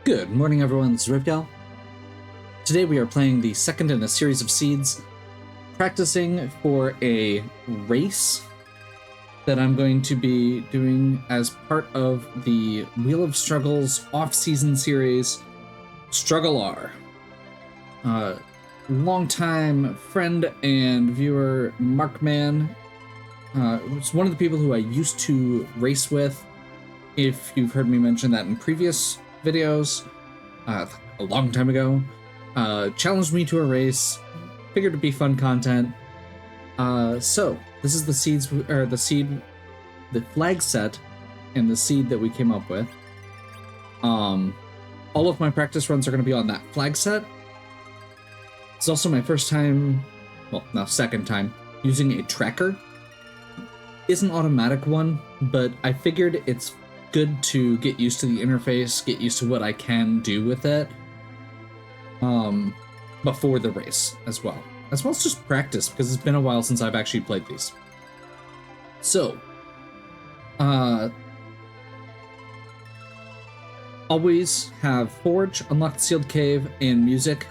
Good morning, everyone. This is Ripgal. Today we are playing the second in a series of seeds, practicing for a race that I'm going to be doing as part of the Wheel of Struggles off-season series, Struggle R. Longtime friend and viewer Markman was one of the people who I used to race with. If you've heard me mention that in previous videos, a long time ago, challenged me to a race, figured it'd be fun content. So this is the Flagset and the seed that we came up with. All of my practice runs are going to be on that Flagset. It's also my first time, well, no, second time, using a tracker. It's an automatic one, but I figured it's good to get used to the interface, get used to what I can do with it before the race as well as just practice, because it's been a while since I've actually played these. So always have Forge, Unlock the Sealed Cave, and Music.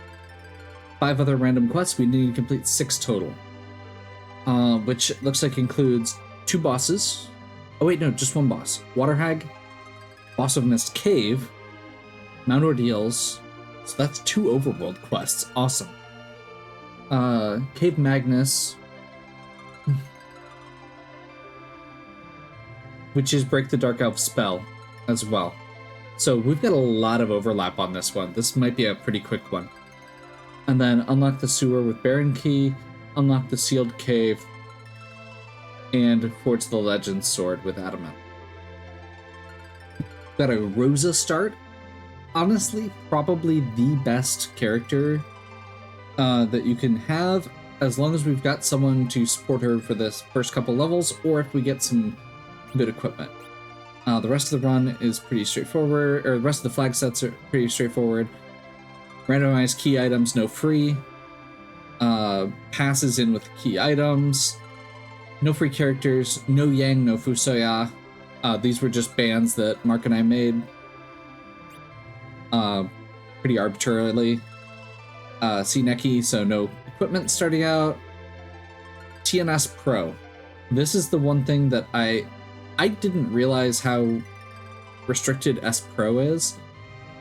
5 other random quests. We need to complete 6 total, which looks like includes 2 bosses. Oh wait, no, just 1 boss. Water Hag, Boss of Mist Cave, Mount Ordeals. So that's 2 overworld quests. Awesome. Cave Magnus, which is Break the Dark Elf spell as well. So we've got a lot of overlap on this one. This might be a pretty quick one. And then Unlock the Sewer with Baron Key, Unlock the Sealed Cave, and Forge the Legend Sword with Adamant. Got a Rosa start. Honestly, probably the best character that you can have, as long as we've got someone to support her for this first couple levels, or if we get some good equipment. The rest of the run is pretty straightforward, or the rest of the flag sets are pretty straightforward. Randomized key items, no free. Passes in with key items. No free characters, no Yang, no Fusoya. These were just bands that Mark and I made pretty arbitrarily. Neki, so no equipment starting out. TNS Pro. This is the one thing that I didn't realize how restricted S Pro is.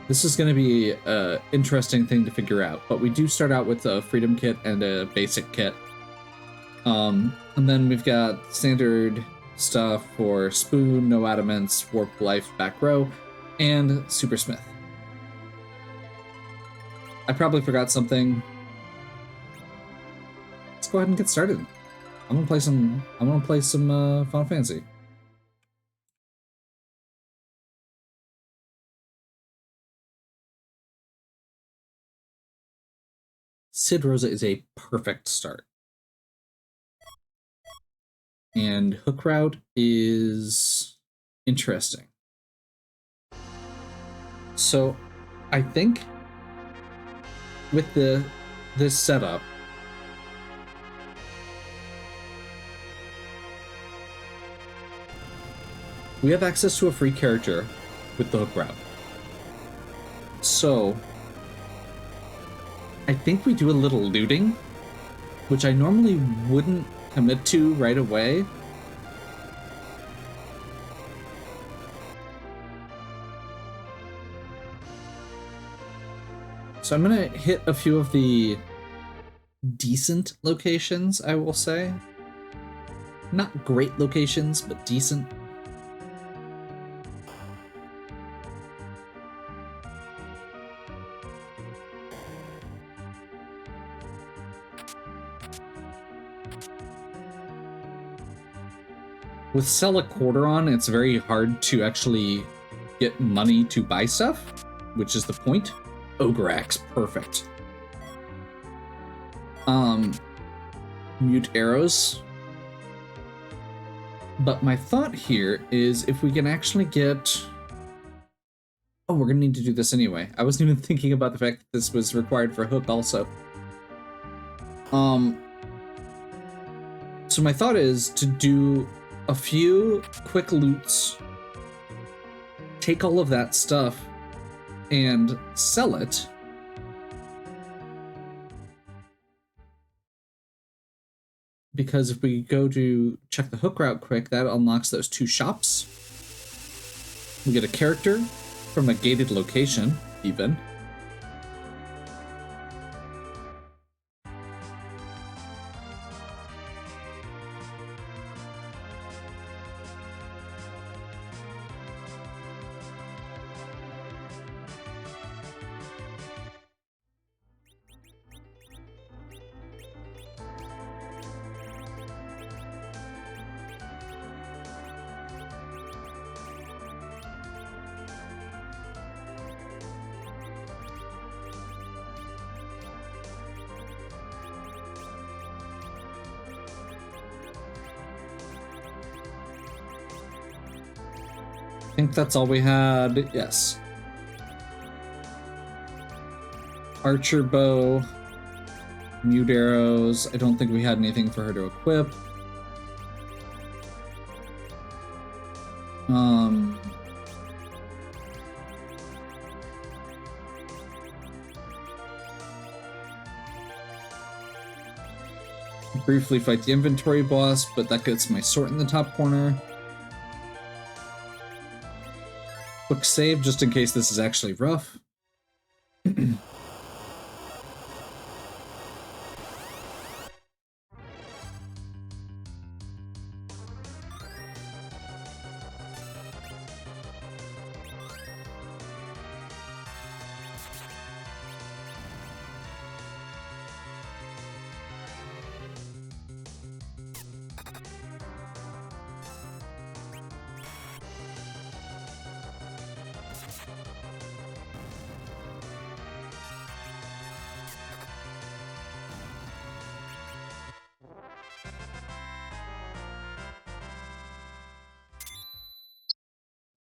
This is going to be an interesting thing to figure out, but we do start out with a Freedom Kit and a Basic Kit. And then we've got standard stuff for Spoon, No Adamants, Warp Life, Back Row, and Supersmith. I probably forgot something. Let's go ahead and get started. I'm gonna play some Final Fantasy. Sid Rosa is a perfect start. And Hook Route is interesting. So I think with this setup, we have access to a free character with the Hook Route. So I think we do a little looting, which I normally wouldn't commit to right away. So I'm gonna hit a few of the decent locations, I will say. Not great locations, but decent. With Sell a Quarter on, it's very hard to actually get money to buy stuff, which is the point. Ogre Axe, perfect. Mute arrows. But my thought here is if we can actually get... Oh, we're gonna need to do this anyway. I wasn't even thinking about the fact that this was required for Hook also. So my thought is to do a few quick loots, take all of that stuff, and sell it. Because if we go to check the hook route quick, that unlocks those 2 shops. We get a character from a gated location, even. I think that's all we had. Yes. Archer bow, mute arrows. I don't think we had anything for her to equip. Briefly fight the inventory boss, but that gets my sword in the top corner. Quick save just in case this is actually rough.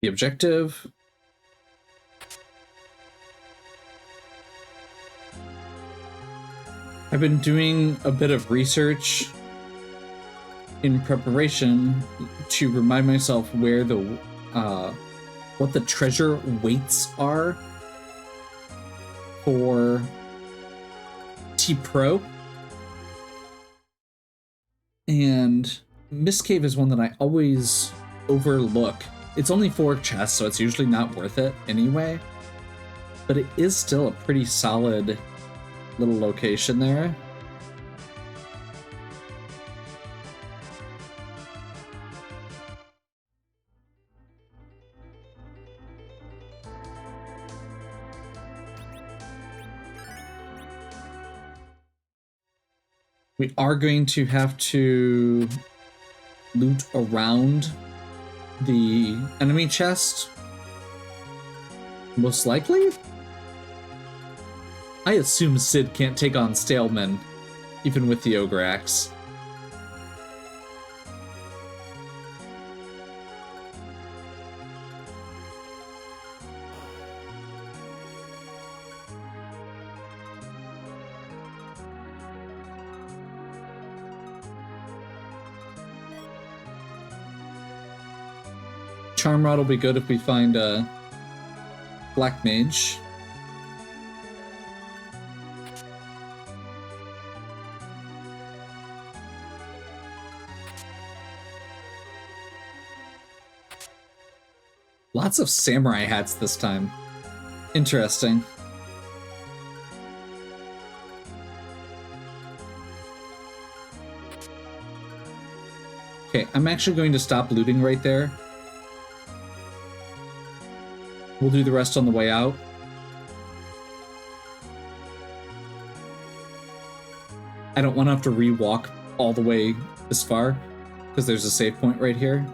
The objective. I've been doing a bit of research in preparation to remind myself where the what the treasure weights are for T-Pro. And Mist Cave is one that I always overlook. It's only 4 chests, so it's usually not worth it anyway. But it is still a pretty solid little location there. We are going to have to loot around the enemy chest. Most likely? I assume Sid can't take on Staleman, even with the Ogre Axe. Charm Rod will be good if we find a Black Mage. Lots of samurai hats this time. Interesting. Okay, I'm actually going to stop looting right there. We'll do the rest on the way out. I don't want to have to re-walk all the way this far, because there's a save point right here.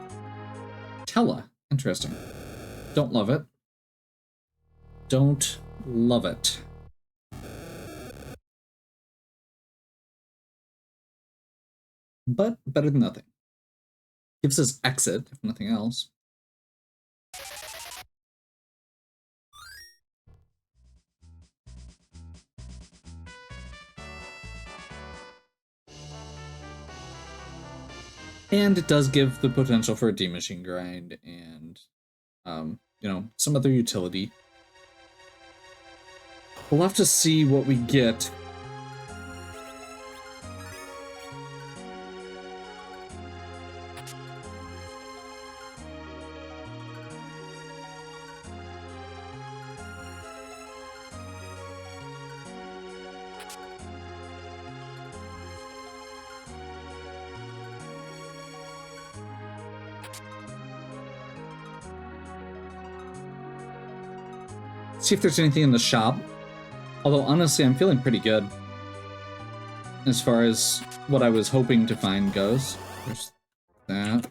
Tella. Interesting. Don't love it. Don't love it. But better than nothing. Gives us exit, if nothing else. And it does give the potential for a D-Machine grind and, you know, some other utility. We'll have to see what we get. See if there's anything in the shop. Although, honestly, I'm feeling pretty good as far as what I was hoping to find goes. There's that.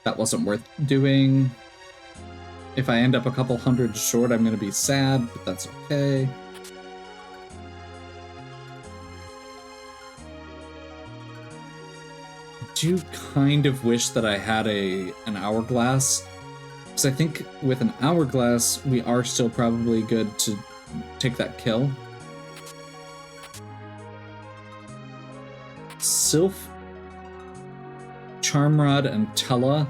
That wasn't worth doing. If I end up a couple hundred short, I'm going to be sad, but that's okay. I do kind of wish that I had an hourglass, because I think with an hourglass we are still probably good to take that kill. Sylph, Charmrod, and Tella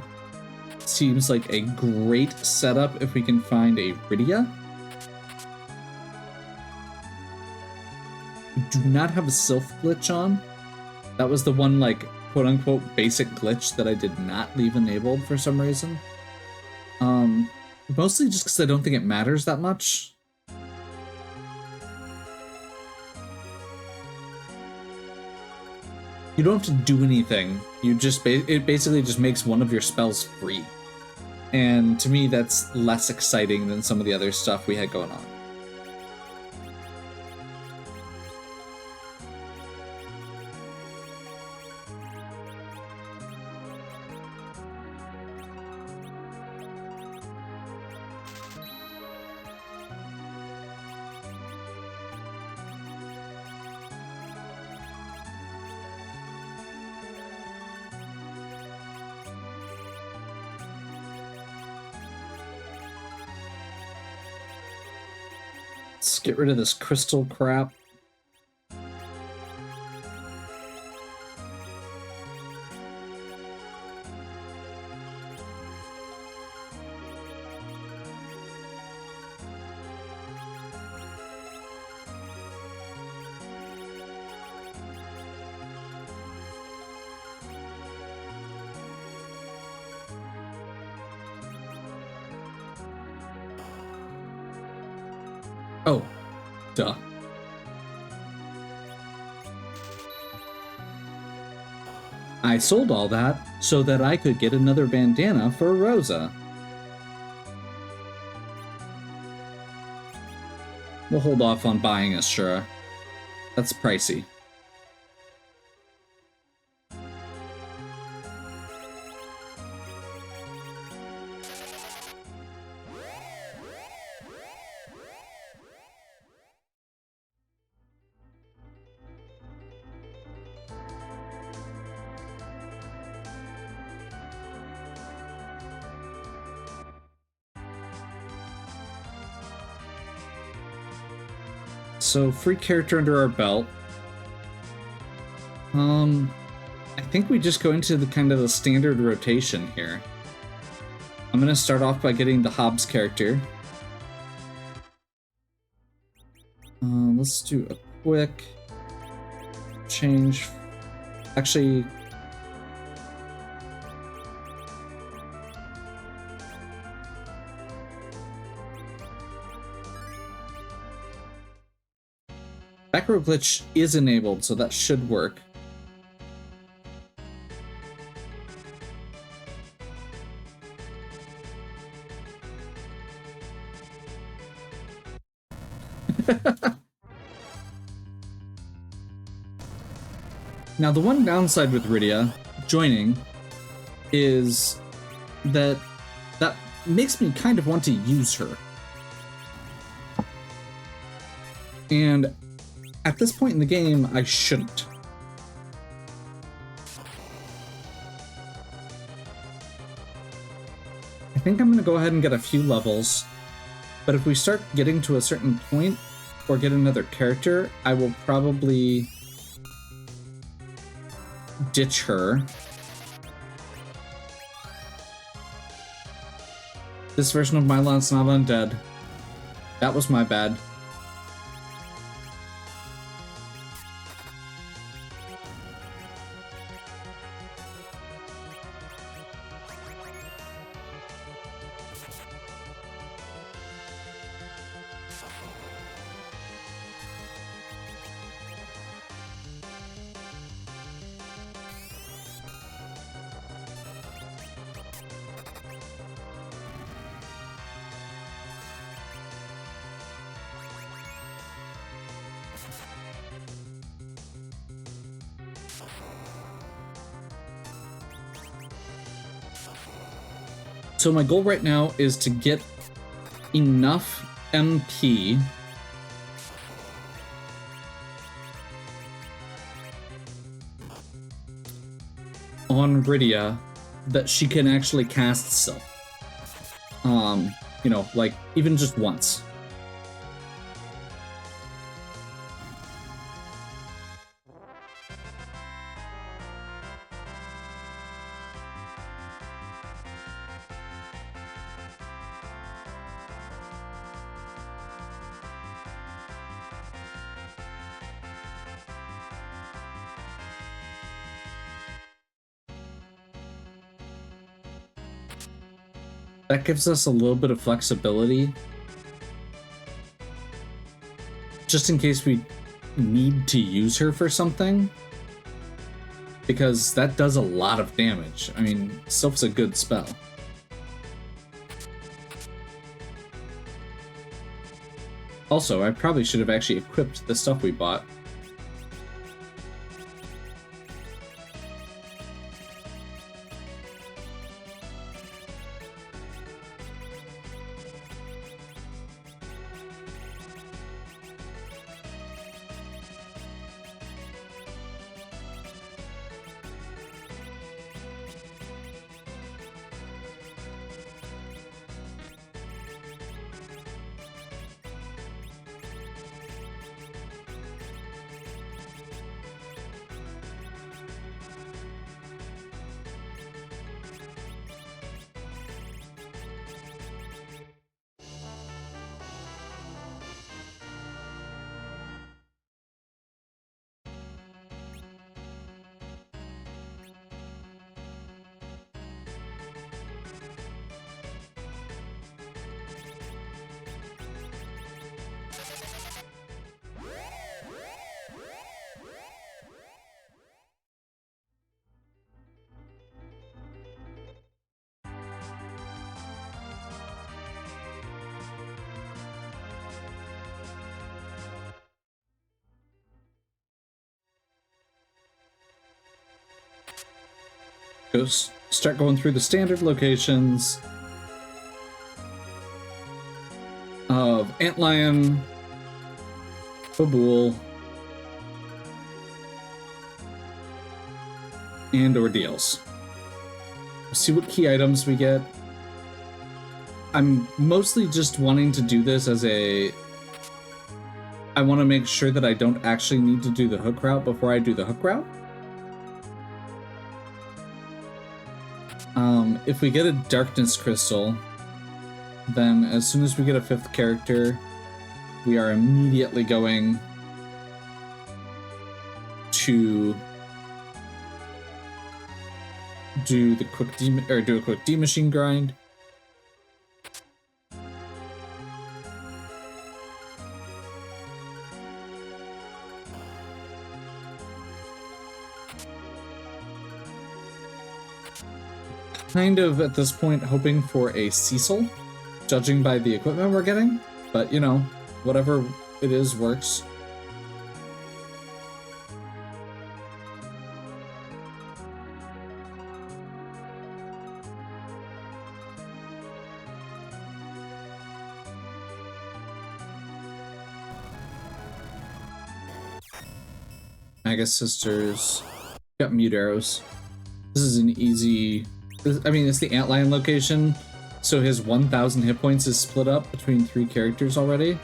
seems like a great setup if we can find a Rydia. We do not have a Sylph glitch on. That was the one, like, quote-unquote basic glitch that I did not leave enabled for some reason. Mostly just because I don't think it matters that much. You don't have to do anything. You just it basically just makes one of your spells free. And to me, that's less exciting than some of the other stuff we had going on. Let's get rid of this crystal crap. Oh, duh. I sold all that so that I could get another bandana for Rosa. We'll hold off on buying Ashura. That's pricey. So, free character under our belt. I think we just go into the kind of the standard rotation here. I'm gonna start off by getting the Hobbs character. Let's do a quick change. Actually, back row glitch is enabled, so that should work. Now, the one downside with Rydia joining is that makes me kind of want to use her. And at this point in the game, I shouldn't. I think I'm going to go ahead and get a few levels, but if we start getting to a certain point or get another character, I will probably ditch her This version of Mylon's not undead. That was my bad. So my goal right now is to get enough MP on Rydia that she can actually cast Silk. You know, like even just once. That gives us a little bit of flexibility, just in case we need to use her for something, because that does a lot of damage. I mean, Sylph's a good spell. Also, I probably should have actually equipped the stuff we bought. Start going through the standard locations of Antlion, Babool, and Ordeals. See what key items we get. I'm mostly just wanting to do this as a... I want to make sure that I don't actually need to do the hook route before I do the hook route. If we get a Darkness Crystal, then as soon as we get a 5th character, we are immediately going to do the quick do a quick D-Machine grind. Kind of at this point hoping for a Cecil, judging by the equipment we're getting, but you know, whatever it is works. Magus Sisters, got mute arrows. This is an easy... I mean, it's the Antlion location, so his 1,000 hit points is split up between 3 characters already.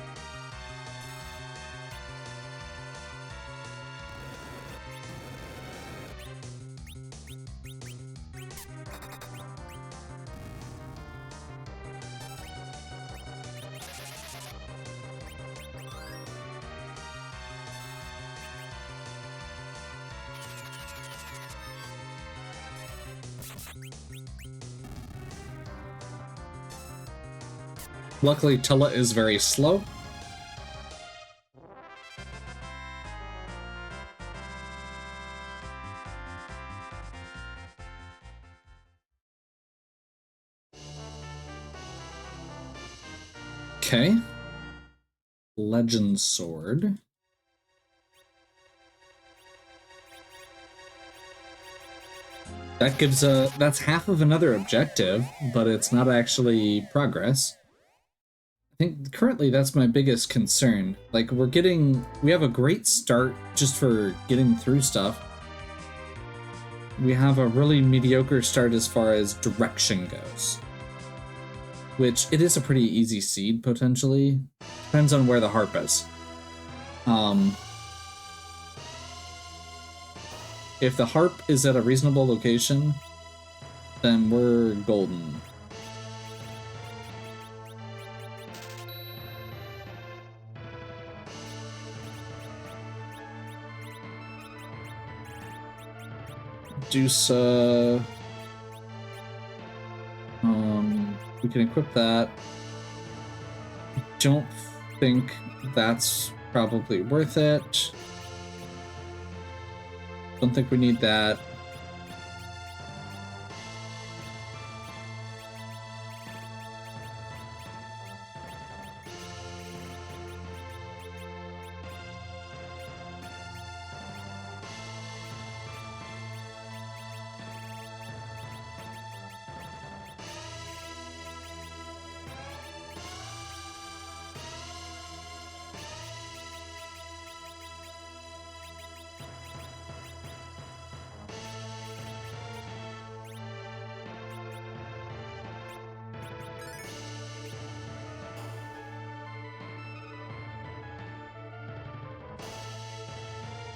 Luckily, Tulla is very slow. Okay. Legend Sword. That gives that's half of another objective, but it's not actually progress. I think currently that's my biggest concern. Like, we have a great start just for getting through stuff. We have a really mediocre start as far as direction goes. Which, it is a pretty easy seed, potentially. Depends on where the harp is. If the harp is at a reasonable location, then we're golden. Dusa. We can equip that. I don't think that's probably worth it. Don't think we need that.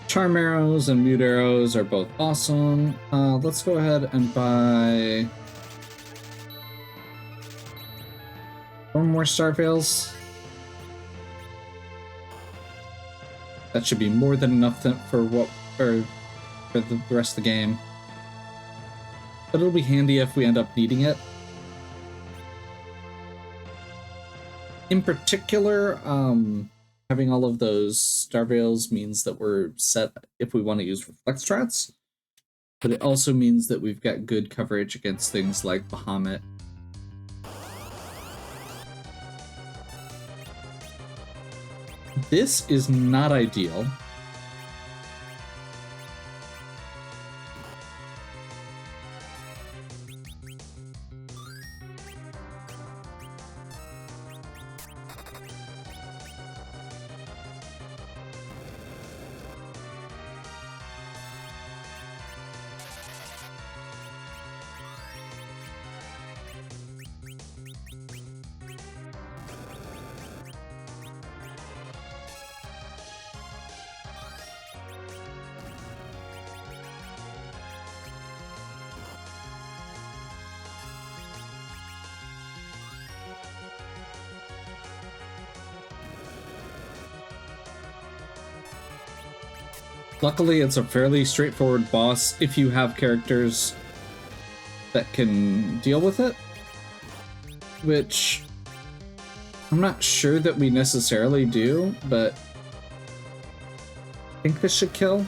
Charm arrows and mute arrows are both awesome. Let's go ahead and buy 4 more star veils. That should be more than enough for the rest of the game. But it'll be handy if we end up needing it. In particular, having all of those star veils means that we're set if we want to use reflect strats, but it also means that we've got good coverage against things like Bahamut. This is not ideal. Luckily, it's a fairly straightforward boss if you have characters that can deal with it, which I'm not sure that we necessarily do, but I think this should kill.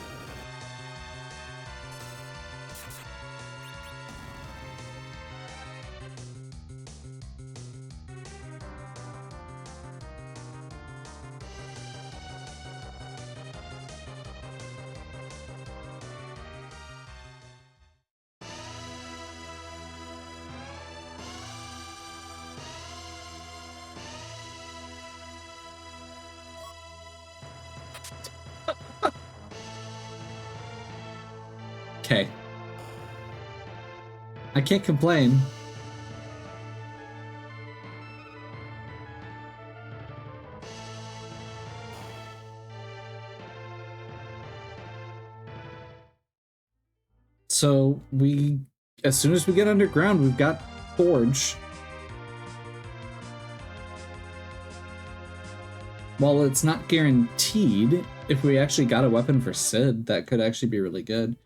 Okay. I can't complain. So as soon as we get underground, we've got Forge. While it's not guaranteed, if we actually got a weapon for Sid, that could actually be really good.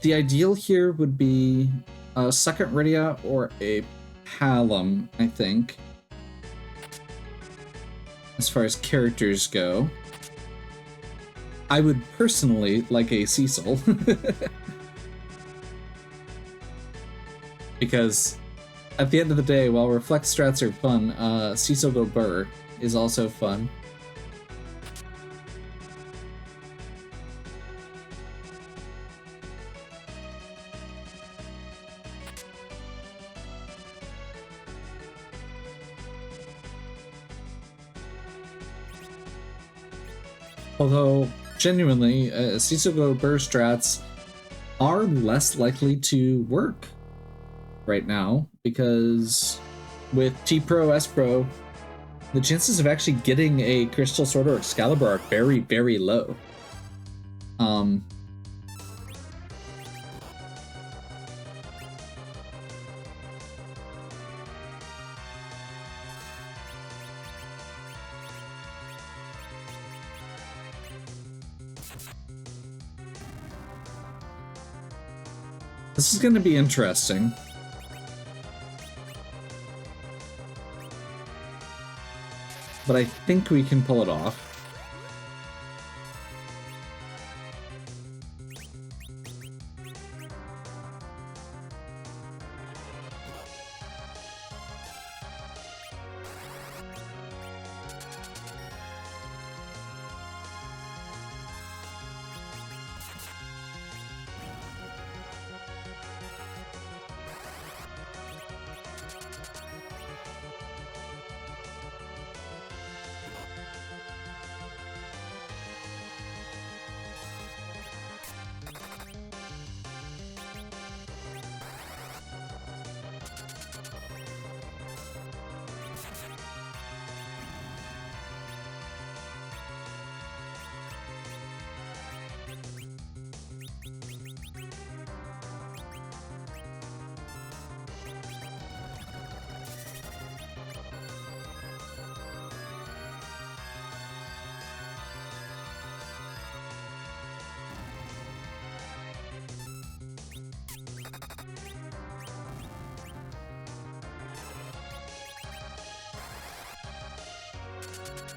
The ideal here would be a second Rydia or a Hallam, I think, as far as characters go. I would personally like a Cecil. Because at the end of the day, while Reflect strats are fun, Cecil Go Burr is also fun. Although, genuinely, Cecil Go Burr strats are less likely to work right now, because with T-Pro, S-Pro, the chances of actually getting a Crystal Sword or Excalibur are very, very low. This is going to be interesting. But I think we can pull it off.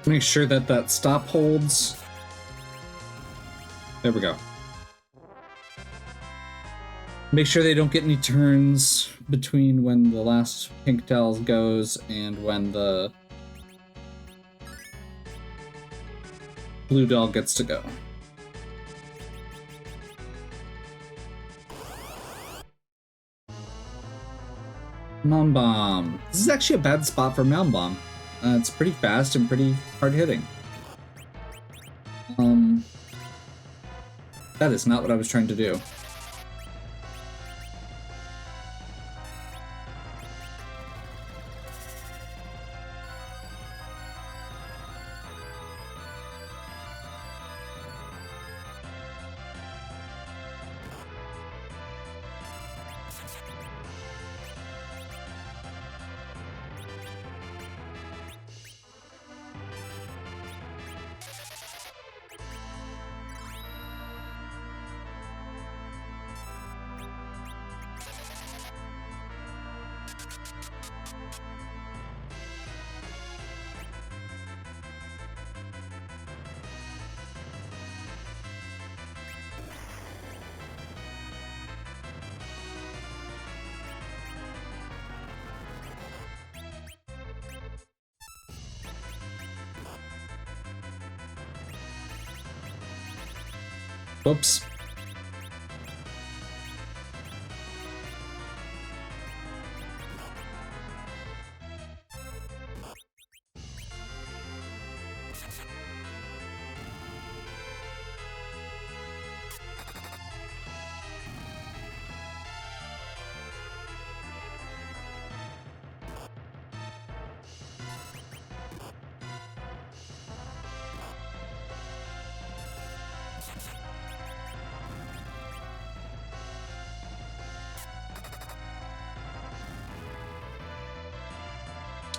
Make sure that that stop holds. There we go. Make sure they don't get any turns between when the last pink tile goes and when the blue doll gets to go. Mound Bomb. This is actually a bad spot for Mound Bomb. It's pretty fast and pretty hard hitting. That is not what I was trying to do. Whoops.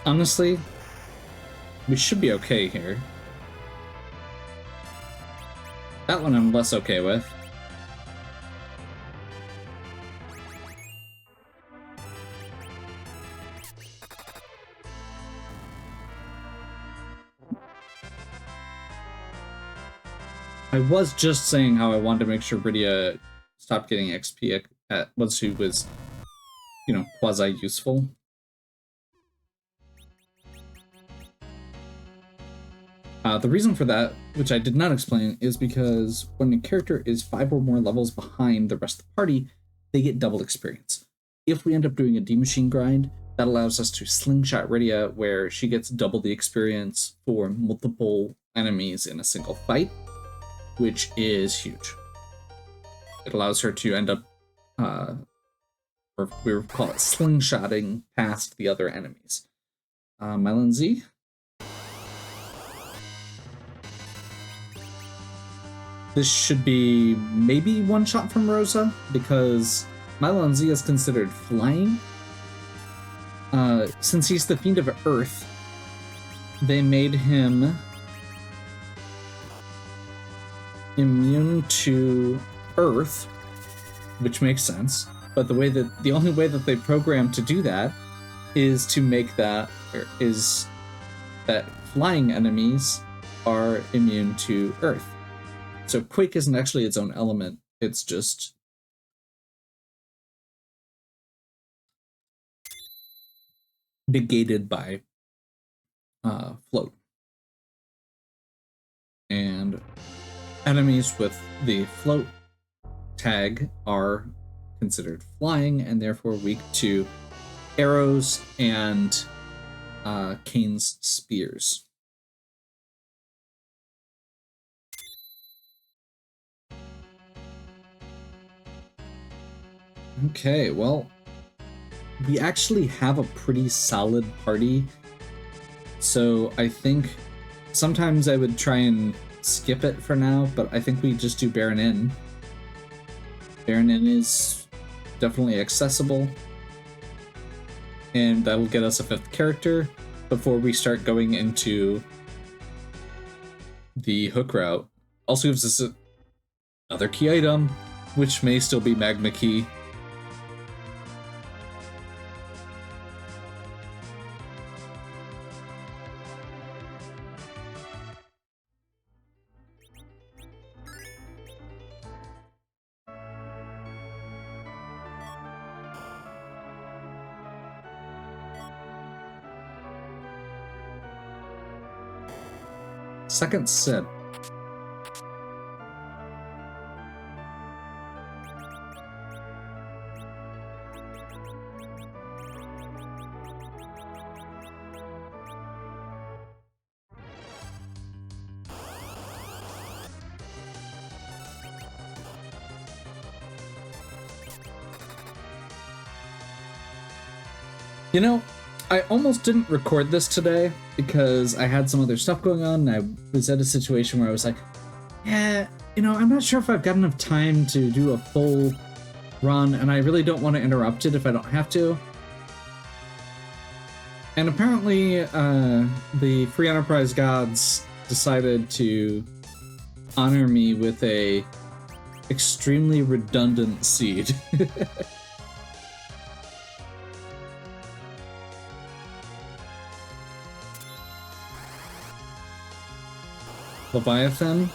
Honestly, we should be okay here. That one I'm less okay with. I was just saying how I wanted to make sure Rydia stopped getting XP at once she was, you know, quasi-useful. The reason for that, which I did not explain, is because when a character is 5 or more levels behind the rest of the party, they get double experience. If we end up doing a D-Machine grind, that allows us to slingshot Rydia, where she gets double the experience for multiple enemies in a single fight, which is huge. It allows her to end up, or we would call it slingshotting past the other enemies. Mylan Z? This should be maybe one shot from Rosa, because Mylan Z is considered flying. Since he's the Fiend of Earth, they made him immune to Earth, which makes sense. But the only way that they programmed to do that is to make that flying enemies are immune to Earth. So Quake isn't actually its own element, it's just negated by float. And enemies with the float tag are considered flying and therefore weak to arrows and Kane's spears. Okay, well, we actually have a pretty solid party, so I think sometimes I would try and skip it for now, but I think we just do Baron Inn. Baron Inn is definitely accessible, and that'll get us a 5th character before we start going into the hook route. Also gives us another key item, which may still be Magma Key. Second set. You know, I almost didn't record this today because I had some other stuff going on, and I was at a situation where I was like, yeah, you know, I'm not sure if I've got enough time to do a full run, and I really don't want to interrupt it if I don't have to. And apparently, the Free Enterprise gods decided to honor me with a extremely redundant seed. Leviathan.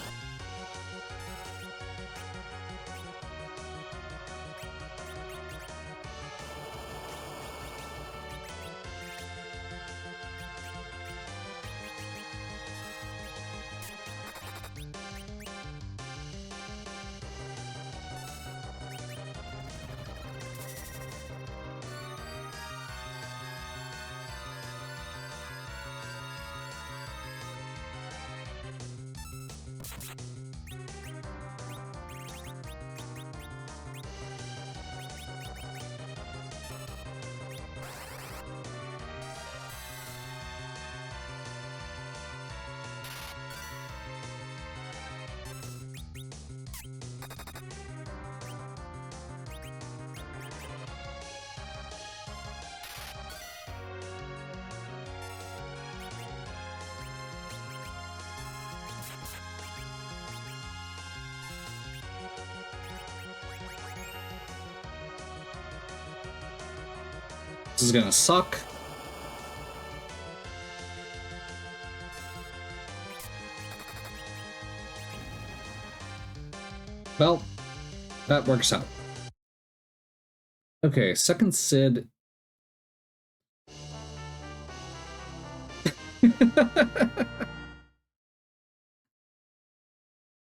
This is gonna suck. Well, that works out. Okay, second Sid.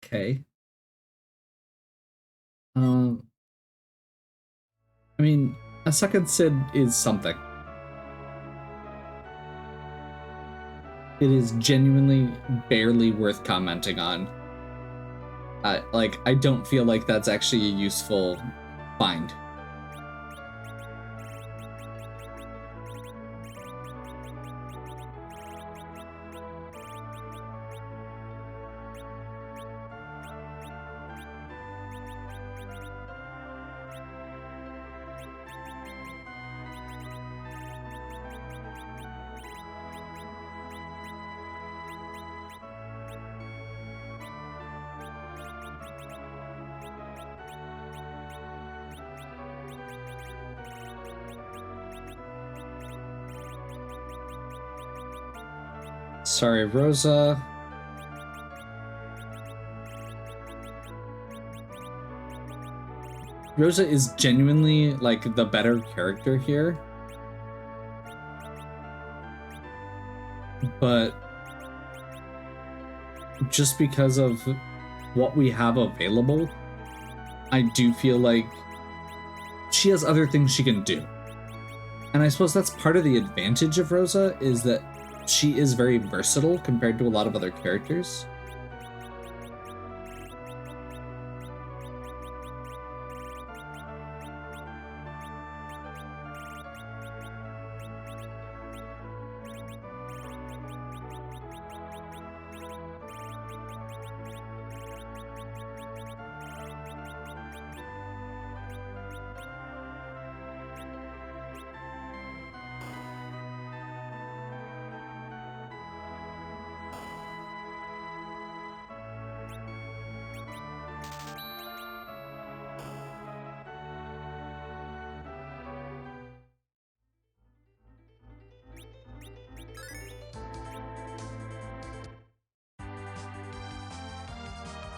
Okay. I mean, a second Sid is something. It is genuinely barely worth commenting on. Like, I don't feel like that's actually a useful find. Sorry, Rosa. Rosa is genuinely, like, the better character here. But just because of what we have available, I do feel like she has other things she can do. And I suppose that's part of the advantage of Rosa, is that she is very versatile compared to a lot of other characters.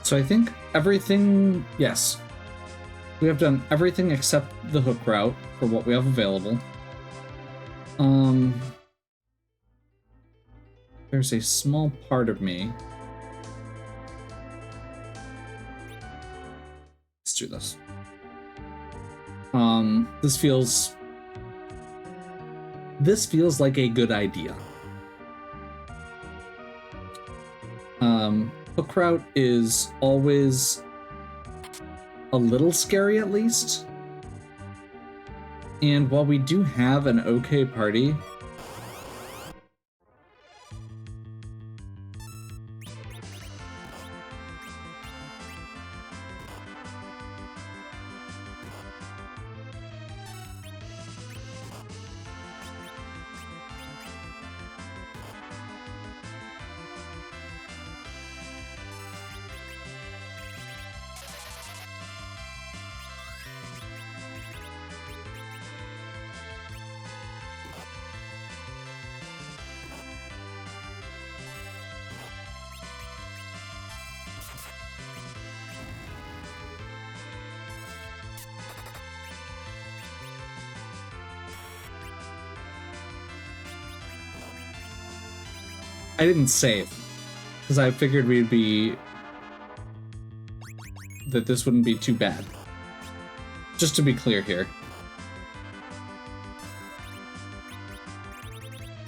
So I think everything, yes. We have done everything except the hook route for what we have available. There's a small part of me. Let's do this. This feels like a good idea. Hook route is always a little scary, at least. And while we do have an okay party, I didn't save, because I figured that this wouldn't be too bad. Just to be clear here.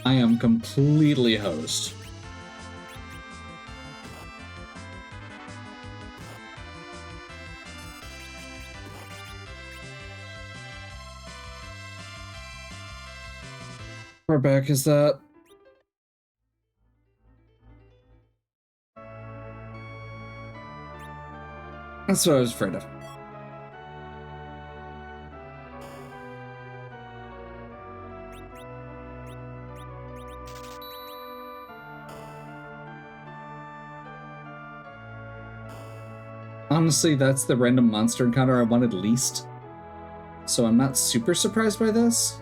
I am completely hosed. Where back is that? That's what I was afraid of. Honestly, that's the random monster encounter I wanted least. So I'm not super surprised by this.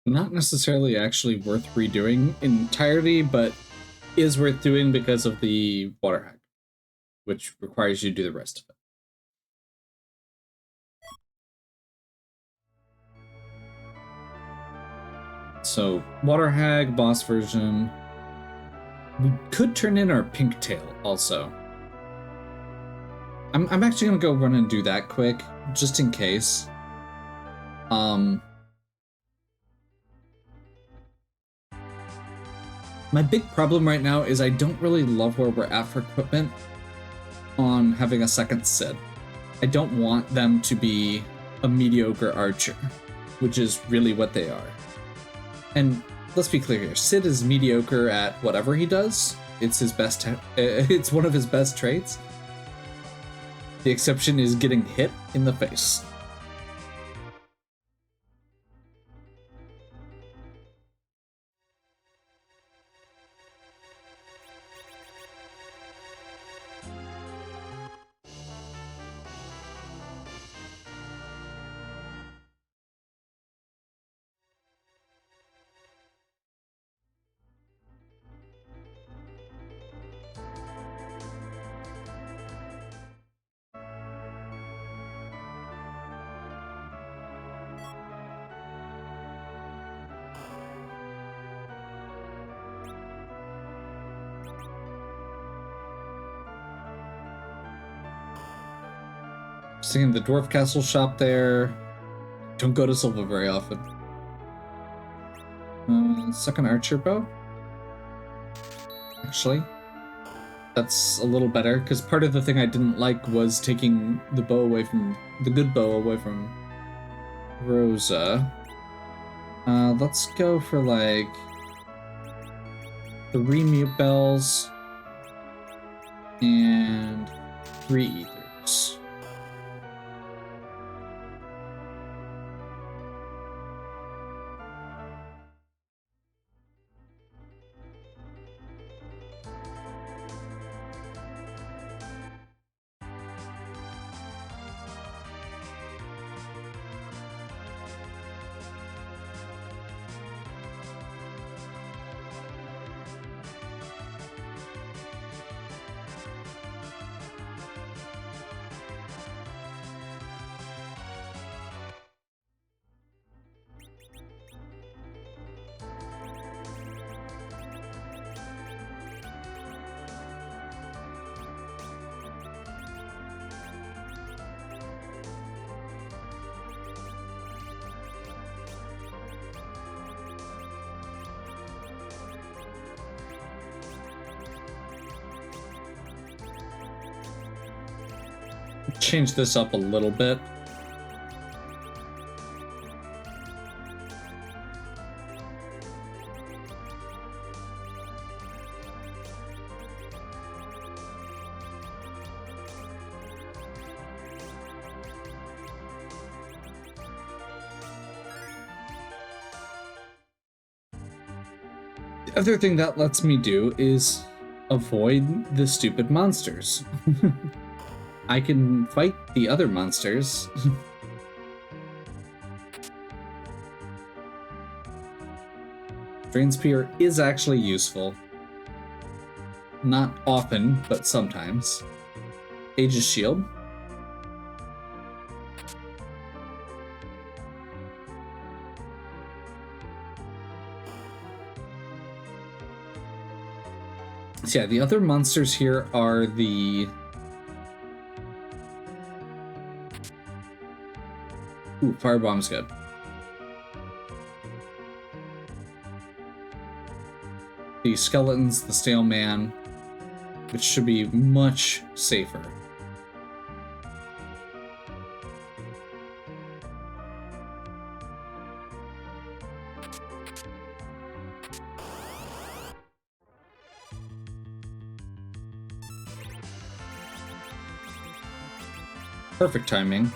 Not necessarily actually worth redoing entirety, but is worth doing because of the water hack, which requires you to do the rest of it. So, water hag, boss version. We could turn in our pink tail also. I'm actually gonna go run and do that quick, just in case. My big problem right now is I don't really love where we're at for equipment on having a second Sid. I don't want them to be a mediocre archer, which is really what they are. And let's be clear here, Sid is mediocre at whatever he does. It's his best. It's one of his best traits. The exception is getting hit in the face. Seeing the Dwarf Castle shop there. Don't go to Silva very often. Second archer bow. Actually, that's a little better, because part of the thing I didn't like was taking the bow away from the good bow away from Rosa. Let's go for like 3 mute bells and 3 ethers. Change this up a little bit. The other thing that lets me do is avoid the stupid monsters. I can fight the other monsters. Drain Spear is actually useful. Not often, but sometimes. Aegis Shield. So yeah, the other monsters here are the... Ooh, Firebomb's good. The skeletons, the stale man, which should be much safer. Perfect timing.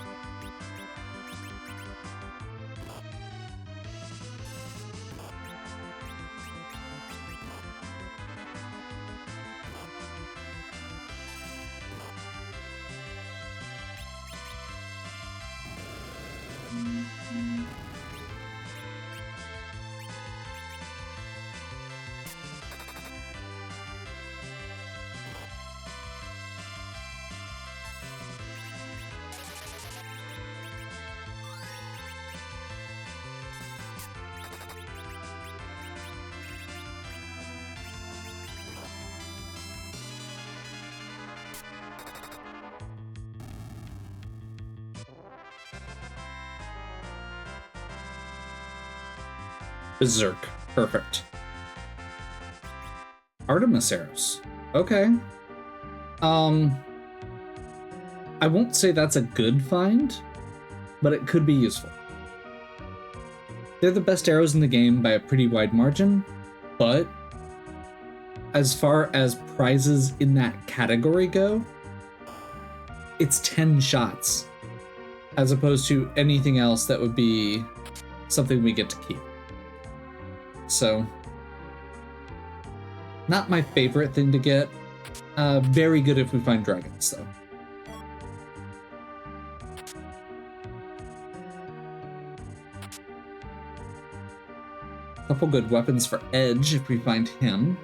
Berserk. Perfect. Artemis arrows. Okay. I won't say that's a good find, but it could be useful. They're the best arrows in the game by a pretty wide margin, but as far as prizes in that category go, it's 10 shots, as opposed to anything else that would be something we get to keep. So, not my favorite thing to get. Very good if we find dragons, though. Couple good weapons for Edge if we find him.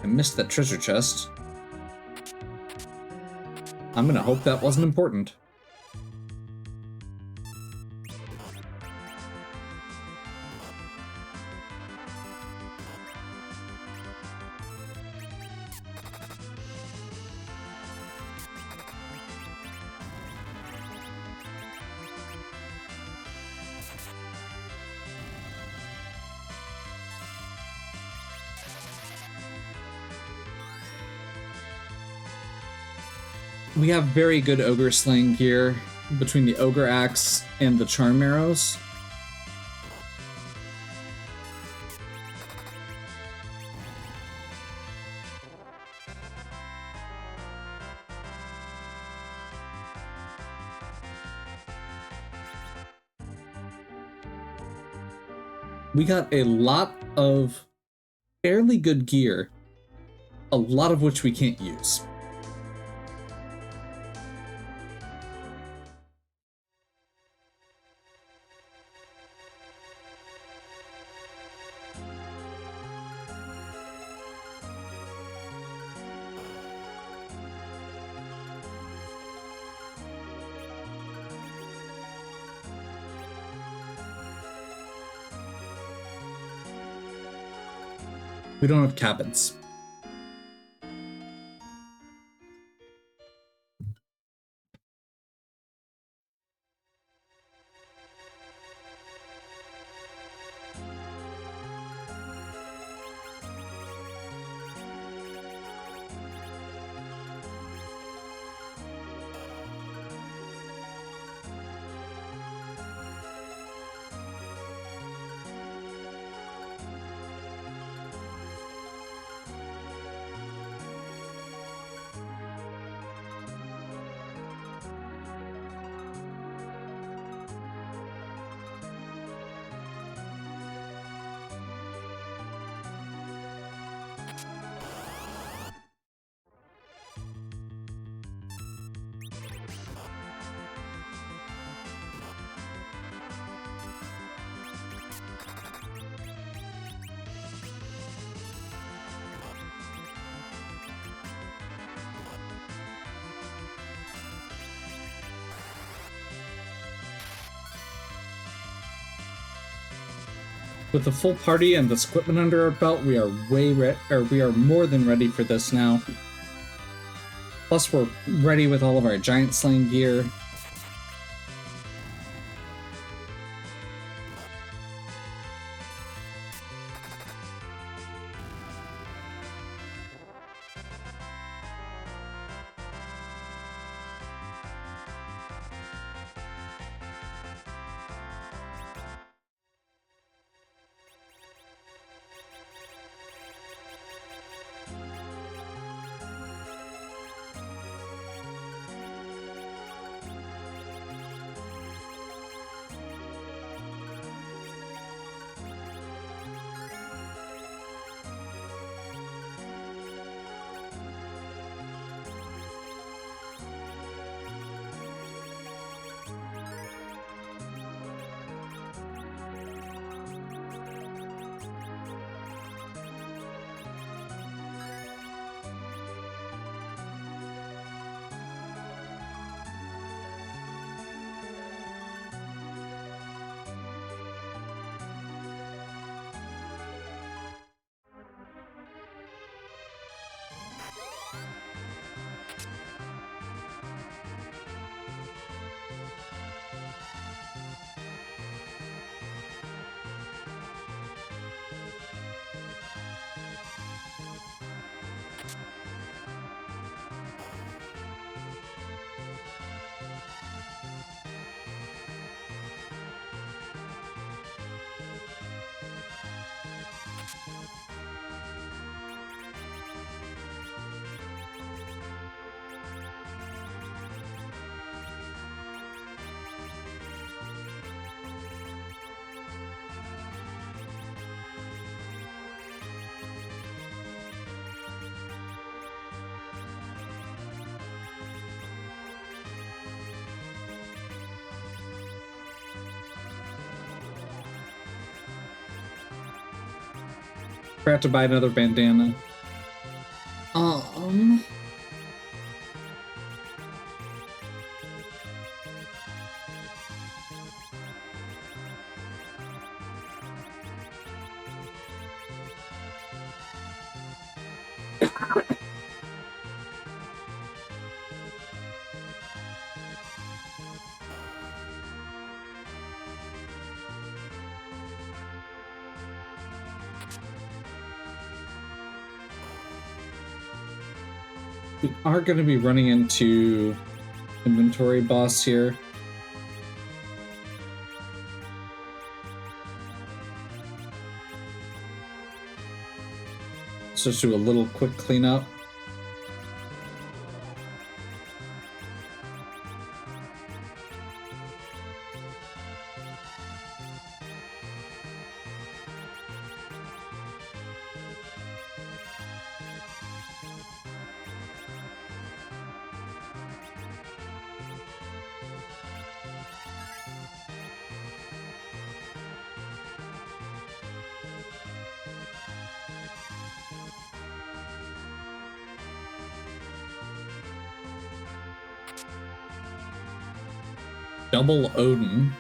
I missed that treasure chest. I'm gonna hope that wasn't important. We have very good ogre slaying gear between the ogre axe and the charm arrows. We got a lot of fairly good gear, a lot of which we can't use. We don't have cabins. With the full party and this equipment under our belt, we are more than ready for this now. Plus, we're ready with all of our giant slaying gear. Forgot to buy another bandana. We are going to be running into inventory boss here. So let's do a little quick cleanup. Double Odin.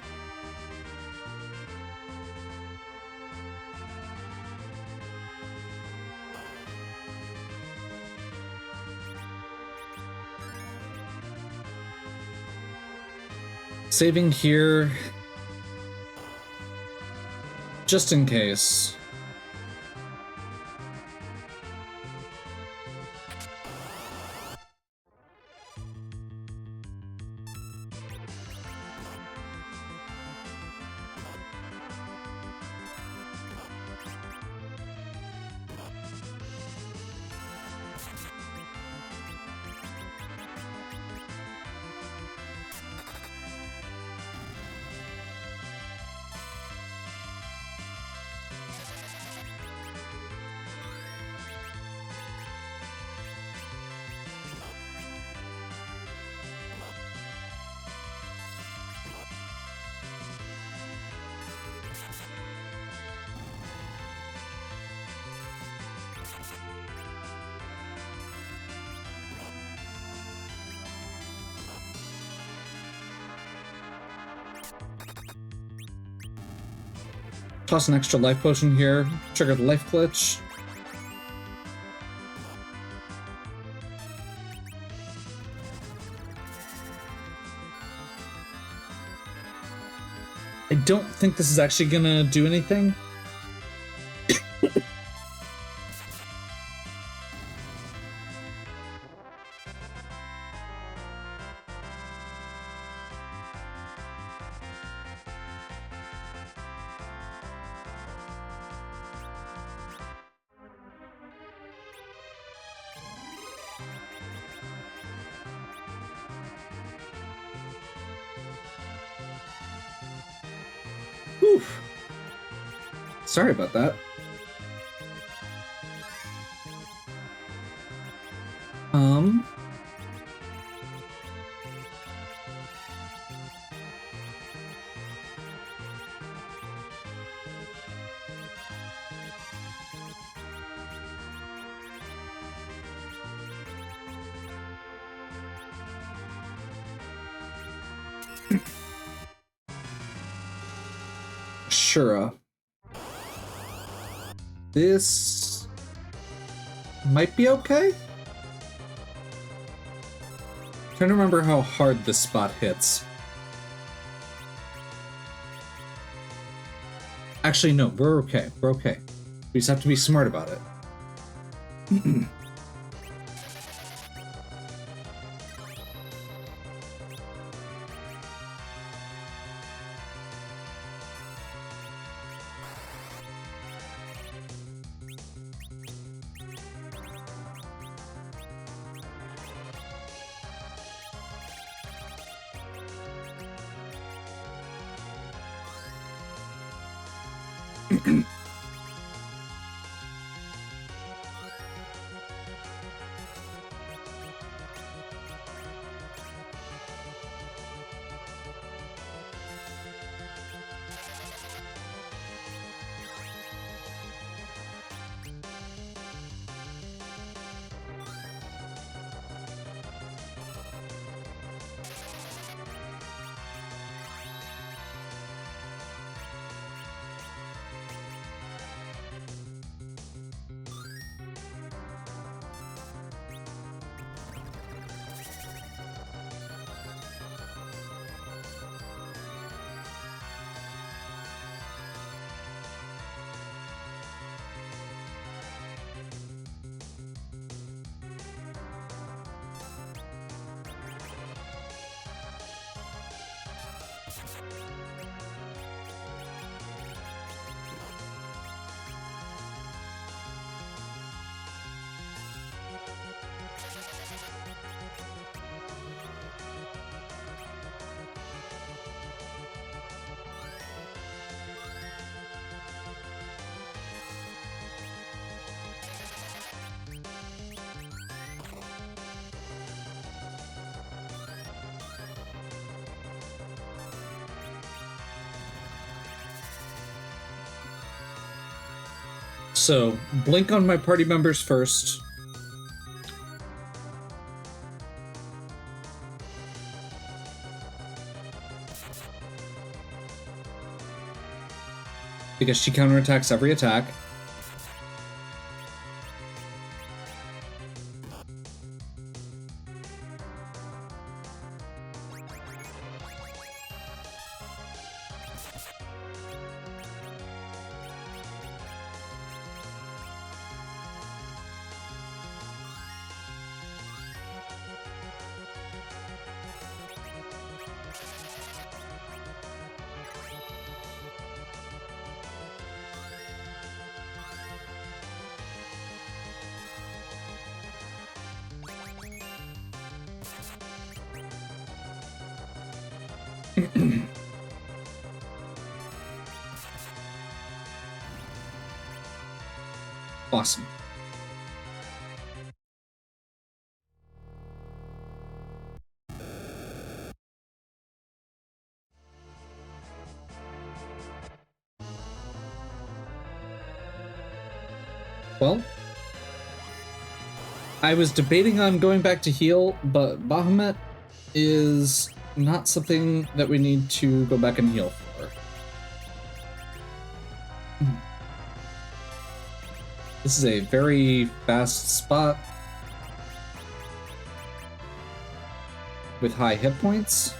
Saving here, just in case. Toss an extra life potion here. Trigger the life glitch. I don't think this is actually gonna do anything. Oof. Sorry about that. Shura. This might be okay. Trying to remember how hard this spot hits. Actually, no, we're okay. We're okay. We just have to be smart about it. So, blink on my party members first. Because she counterattacks every attack. Awesome. Well, I was debating on going back to heal, but Bahamut is not something that we need to go back and heal for. This is a very fast spot with high hit points.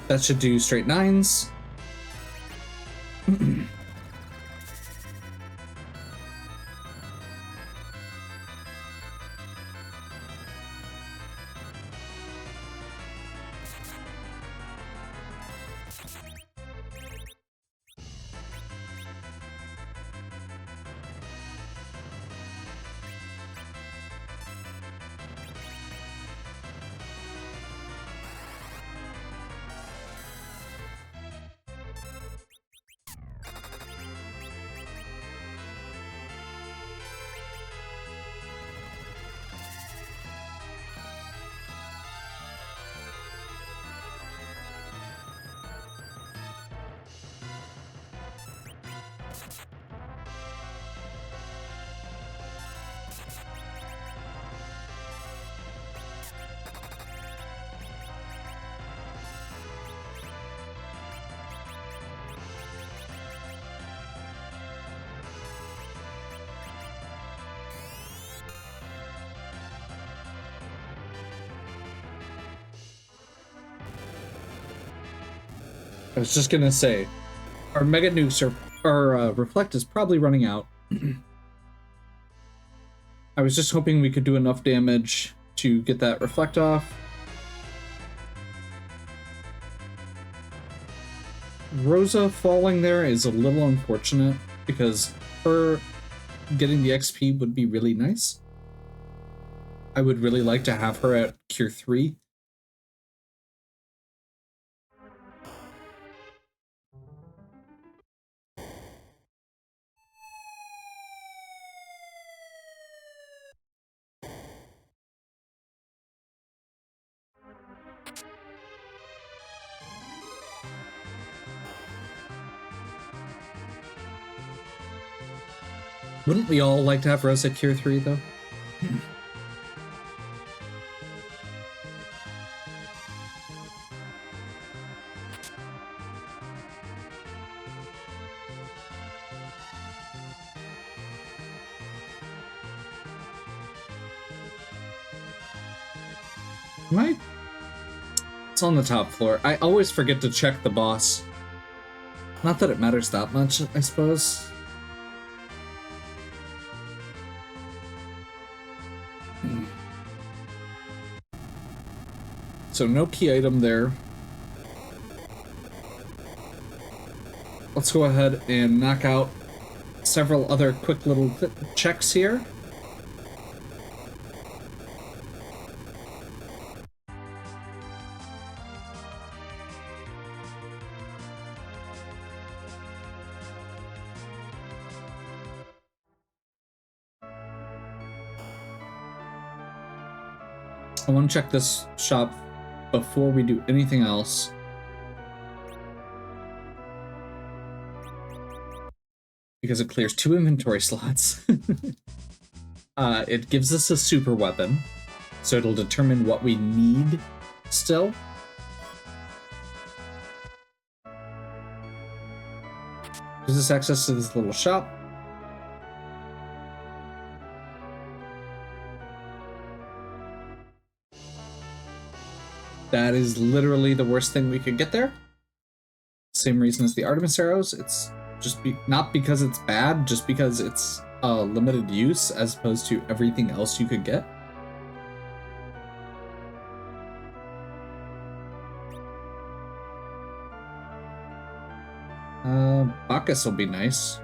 That should do straight 9s. I was just gonna say, our Mega Nukes our Reflect is probably running out. I was just hoping we could do enough damage to get that Reflect off. Rosa falling there is a little unfortunate because her getting the XP would be really nice. I would really like to have her at Cure 3. Wouldn't we all like to have Rosa at Cure 3, though? It's on the top floor. I always forget to check the boss. Not that it matters that much, I suppose. So no key item there. Let's go ahead and knock out several other quick little checks here. I want to check this shop before we do anything else. Because it clears 2 inventory slots. It gives us a super weapon, so it'll determine what we need still. Gives us access to this little shop. That is literally the worst thing we could get there. Same reason as the Artemis arrows. It's just not because it's bad, just because it's limited use as opposed to everything else you could get. Bacchus will be nice.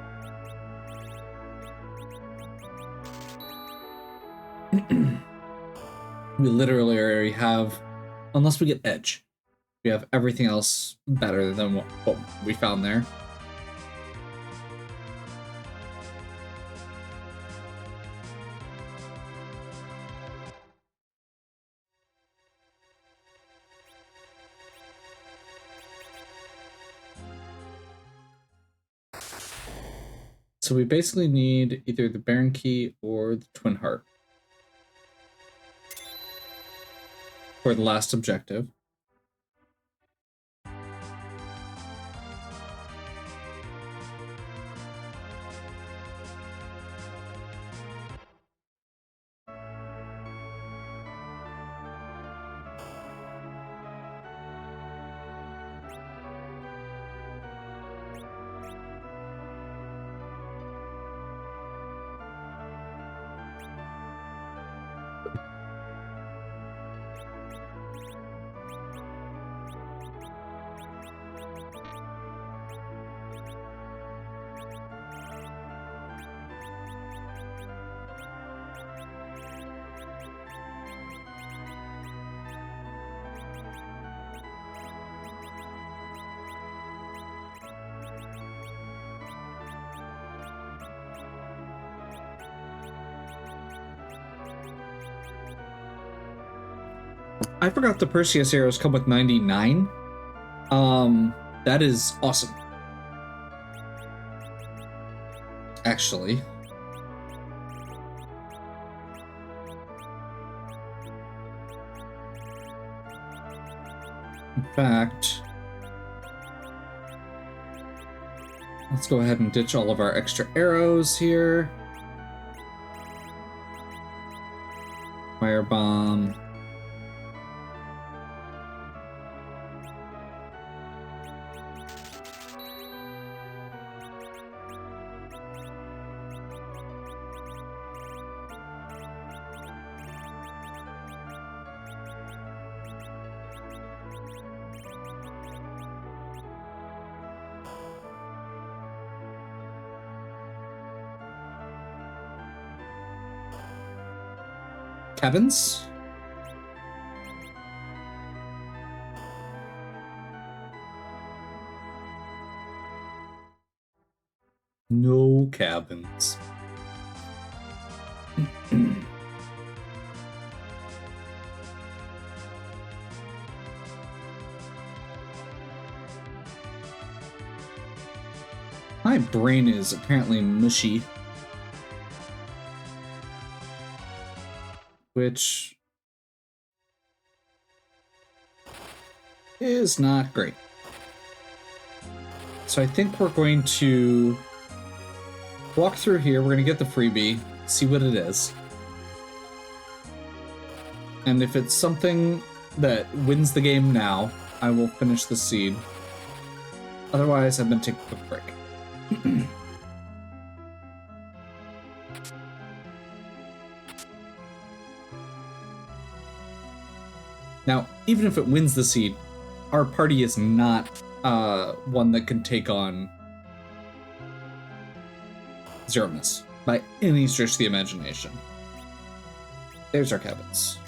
We literally already have, unless we get Edge, we have everything else better than what we found there. So we basically need either the Baron Key or the Twin Heart for the last objective. I forgot the Perseus arrows come with 99. That is awesome. Actually. In fact, let's go ahead and ditch all of our extra arrows here. Firebomb. Kevin's? No cabins. My brain is apparently mushy. Which is not great. So I think we're going to walk through here. We're going to get the freebie, see what it is. And if it's something that wins the game now, I will finish the seed. Otherwise, I'm going to take a quick break. Now, even if it wins the seed, our party is not one that can take on Zeramis by any stretch of the imagination. There's our cabins.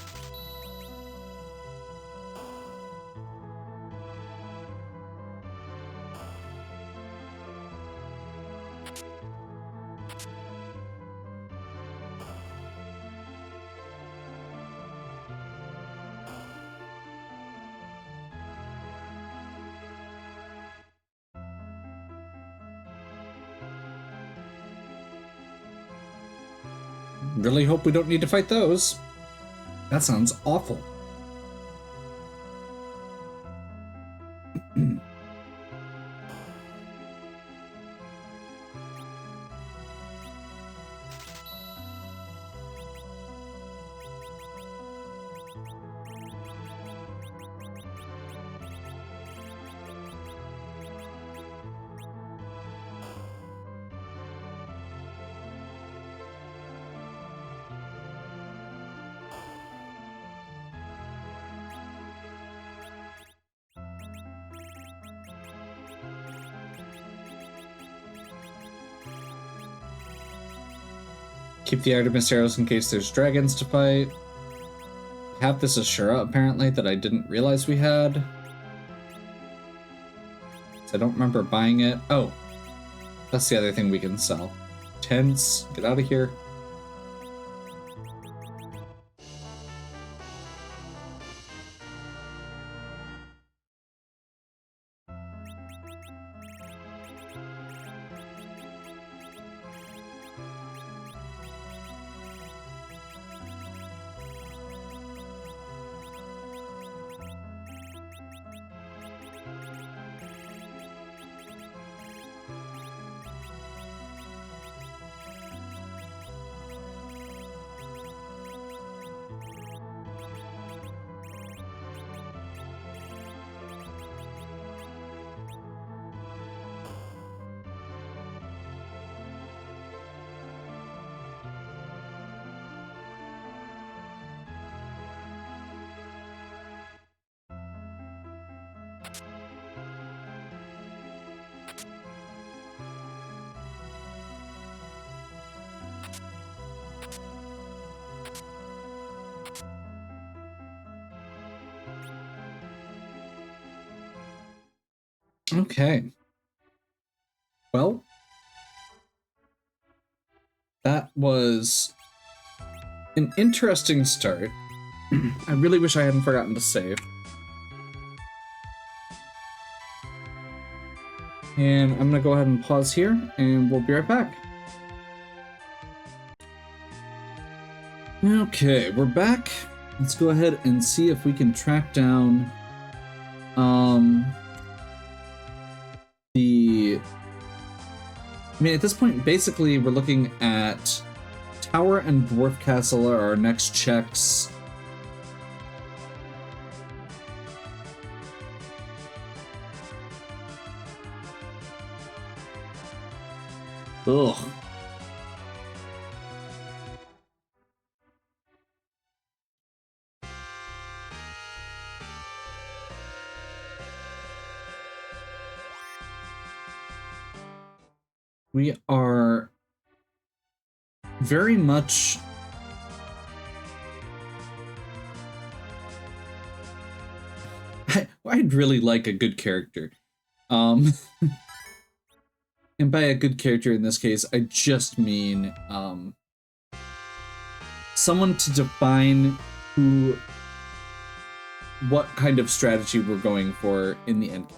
Really hope we don't need to fight those. That sounds awful. Keep the Artemis arrows in case there's dragons to fight. We have this Ashura, apparently, that I didn't realize we had. So I don't remember buying it. Oh, that's the other thing we can sell. Tents, get out of here. Okay. Well, that was an interesting start. I really wish I hadn't forgotten to save. And I'm gonna go ahead and pause here, and we'll be right back. Okay, we're back. Let's go ahead and see if we can track down I mean, at this point, basically, we're looking at Tower and Dwarf Castle are our next checks. Ugh. We are very much I'd really like a good character. And by a good character in this case, I just mean someone to define what kind of strategy we're going for in the endgame.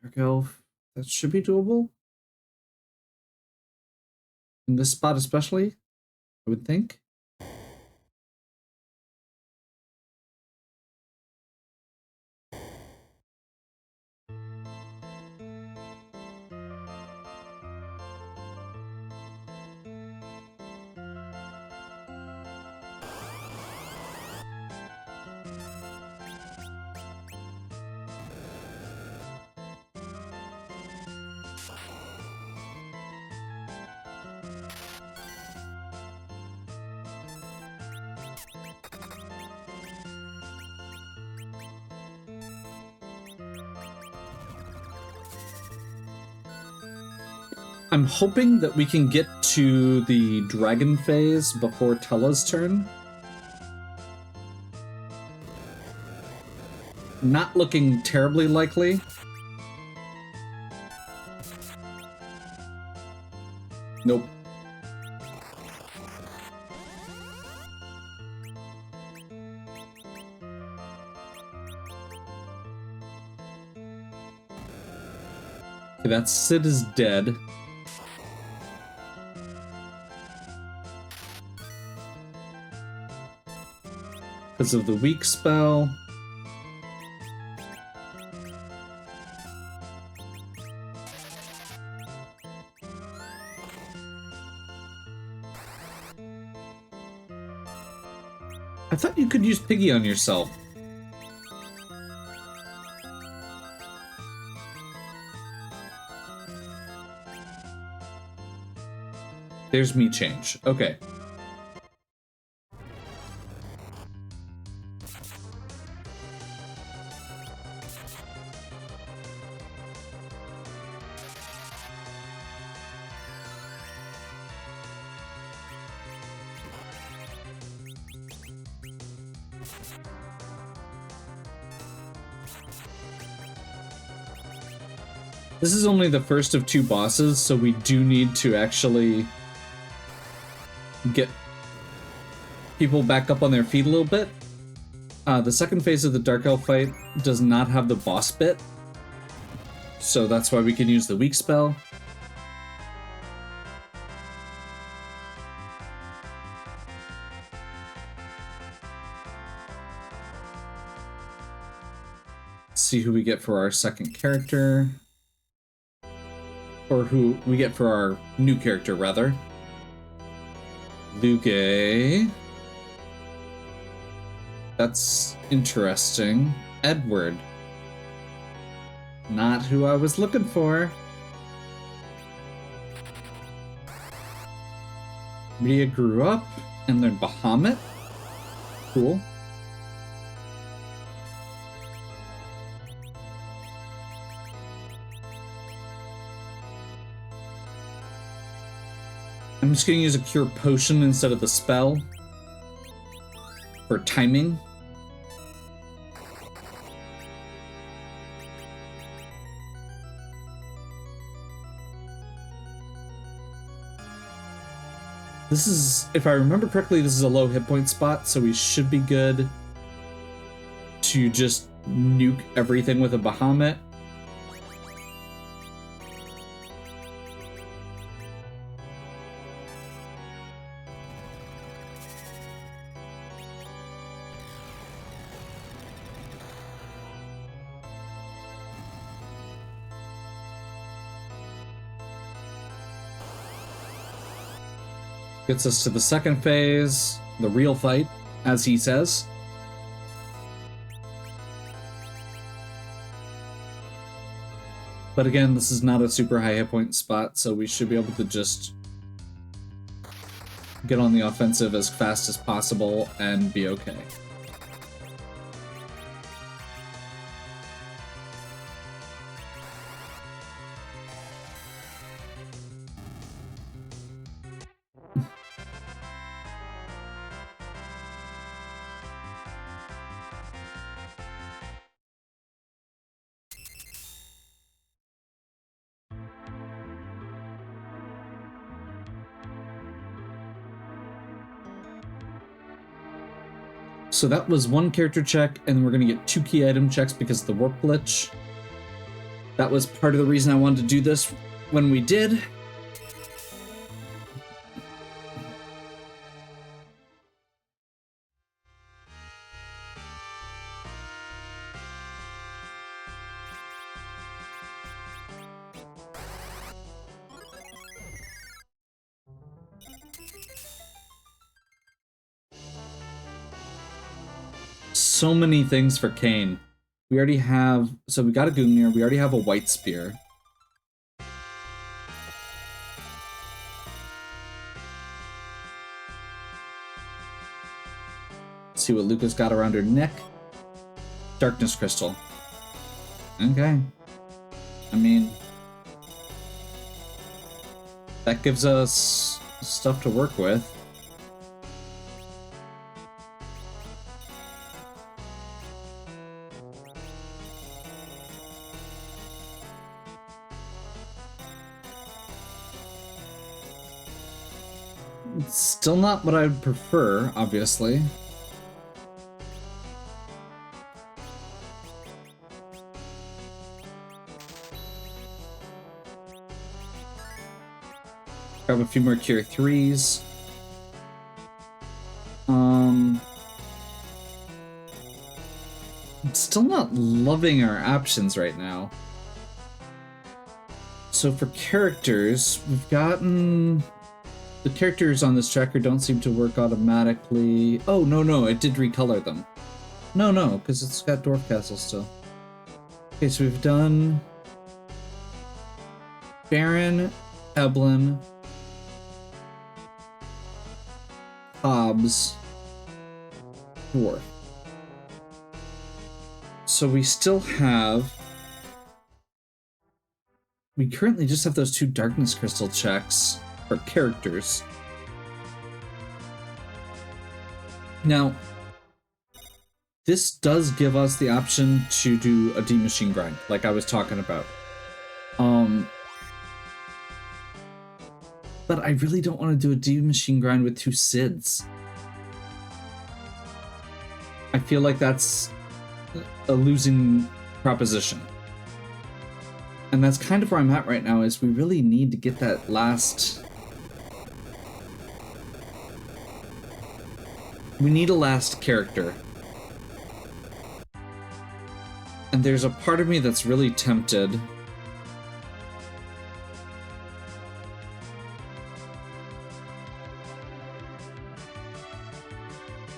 Dark Elf, that should be doable. In this spot especially, I would think. I'm hoping that we can get to the dragon phase before Tella's turn. Not looking terribly likely. Nope. Okay, that Sid is dead. because of the weak spell. I thought you could use Piggy on yourself. There's me change. Okay. This is only the first of 2 bosses, so we do need to actually get people back up on their feet a little bit. The second phase of the Dark Elf fight does not have the boss bit, so that's why we can use the weak spell. Let's see who we get for our second character. Or who we get for our new character, rather. Luke. That's interesting. Edward. Not who I was looking for. Rhea grew up and learned Bahamut. Cool. I'm just going to use a cure potion instead of the spell for timing. This is, if I remember correctly, this is a low hit point spot, so we should be good to just nuke everything with a Bahamut. Gets us to the second phase, the real fight, as he says. But again, this is not a super high hit point spot, so we should be able to just get on the offensive as fast as possible and be okay. So that was one character check, and we're going to get 2 key item checks because of the warp glitch. That was part of the reason I wanted to do this when we did. So many things for Kane. We already have, so we got a Gungnir, we already have a White Spear. Let's see what Luca's got around her neck. Darkness Crystal. Okay. I mean, that gives us stuff to work with. It's still not what I would prefer, obviously. Grab a few more Cure 3s. still not loving our options right now. So for characters, we've gotten... The characters on this tracker don't seem to work automatically. Oh, no, it did recolor them. No, because it's got Dwarf Castle still. Okay, so we've done... Baron, Eblin, Hobbs, Dwarf. So we still have... We currently just have those 2 Darkness Crystal checks for characters. Now, this does give us the option to do a D-Machine grind, like I was talking about. But I really don't want to do a D-Machine grind with 2 Sids. I feel like that's a losing proposition. And that's kind of where I'm at right now, is we really need to get that last... We need a last character. And there's a part of me that's really tempted.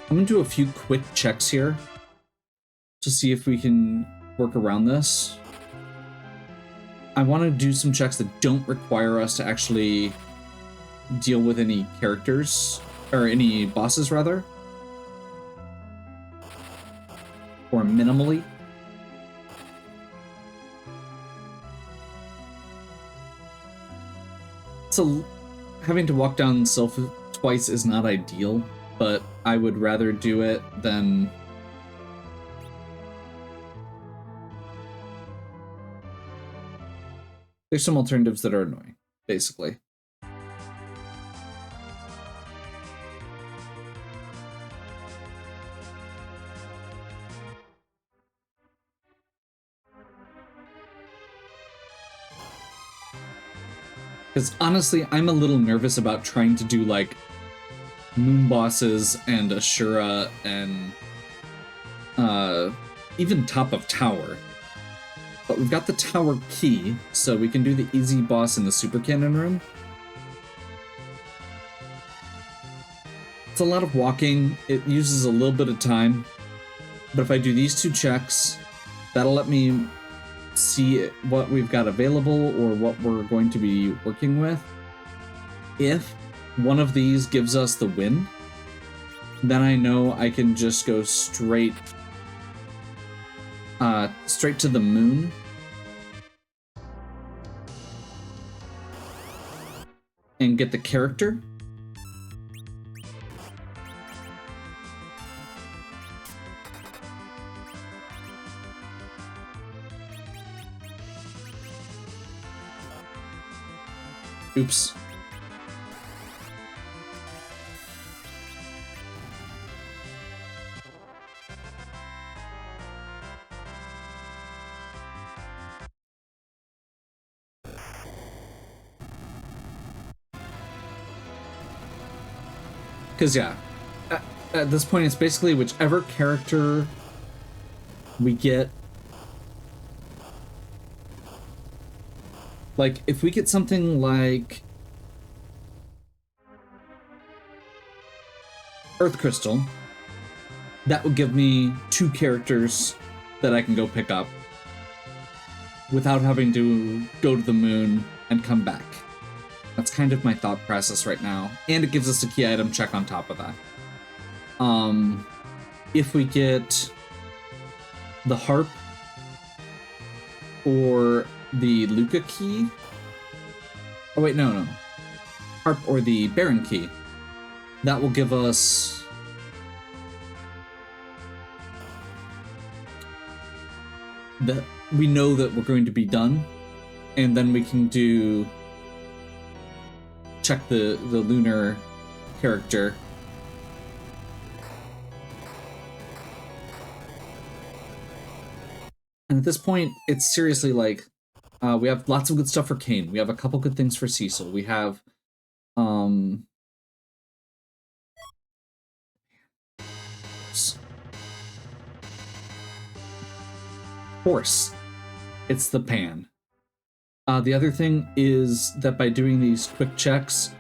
I'm gonna do a few quick checks here to see if we can work around this. I want to do some checks that don't require us to actually deal with any characters, or any bosses rather. Or minimally. So having to walk down Sylph twice is not ideal, but I would rather do it than... There's some alternatives that are annoying, basically. Because honestly, I'm a little nervous about trying to do, like, moon bosses and Ashura and even top of tower. But we've got the tower key, so we can do the easy boss in the super cannon room. It's a lot of walking, it uses a little bit of time, but if I do these 2 checks, that'll let me see what we've got available or what we're going to be working with. If one of these gives us the win, then I know I can just go straight to the moon. And get the character. Oops. Because, yeah, at this point, it's basically whichever character we get. Like, if we get something like Earth Crystal, that would give me 2 characters that I can go pick up without having to go to the moon and come back. That's kind of my thought process right now. And it gives us a key item check on top of that. If we get the harp or the Luca key... Oh wait, no. Harp or the Baron key. That will give us... we know that we're going to be done. And then we can do... check the lunar character. And at this point, it's seriously like, we have lots of good stuff for Kane. We have a couple good things for Cecil. We have, course, it's the pan. The other thing is that by doing these quick checks,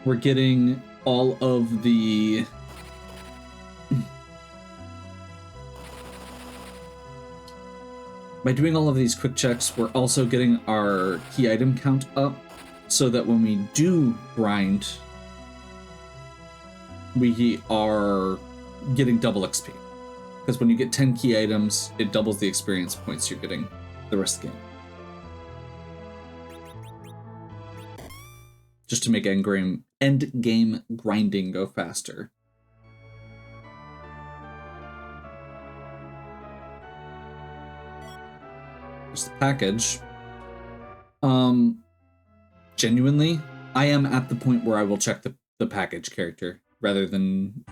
we're getting all of the by doing all of these quick checks, we're also getting our key item count up so that when we do grind, we are getting double XP. Because when you get 10 key items, it doubles the experience points you're getting the rest of the game. Just to make end game grinding go faster. There's the package. Genuinely, I am at the point where I will check the package character rather than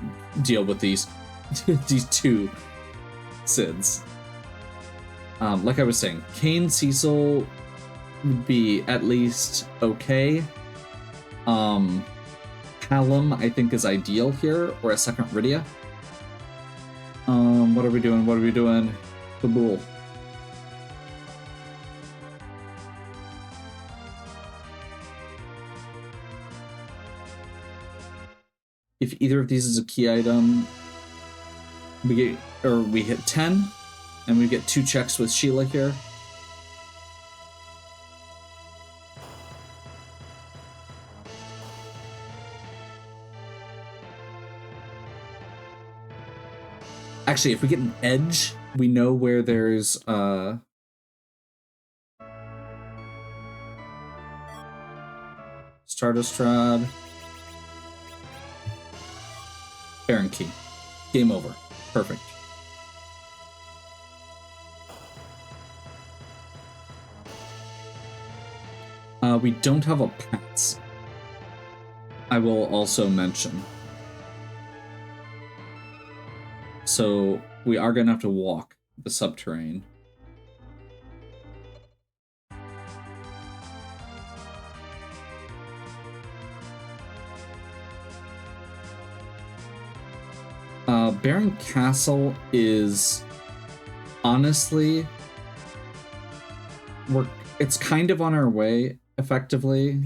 deal with these these two Sids. Like I was saying, Kane Cecil would be at least okay. Hallam, I think, is ideal here, or a second Rydia. What are we doing? What are we doing? Babool. If either of these is a key item, we hit 10, and we get 2 checks with Sheila here. Actually, if we get an edge, we know where there's Stardust Rod, Baron Key. Game over. Perfect. We don't have a pass. I will also mention. So we are going to have to walk the subterranean. Baron Castle is honestly it's kind of on our way effectively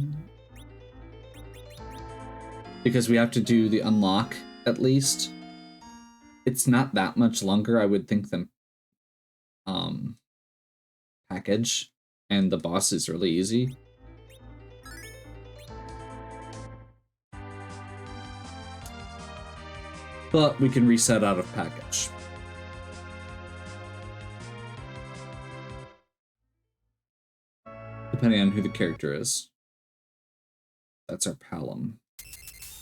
because we have to do the unlock at least. It's not that much longer, I would think, than package, and the boss is really easy. But we can reset out of package. Depending on who the character is. That's our Palom.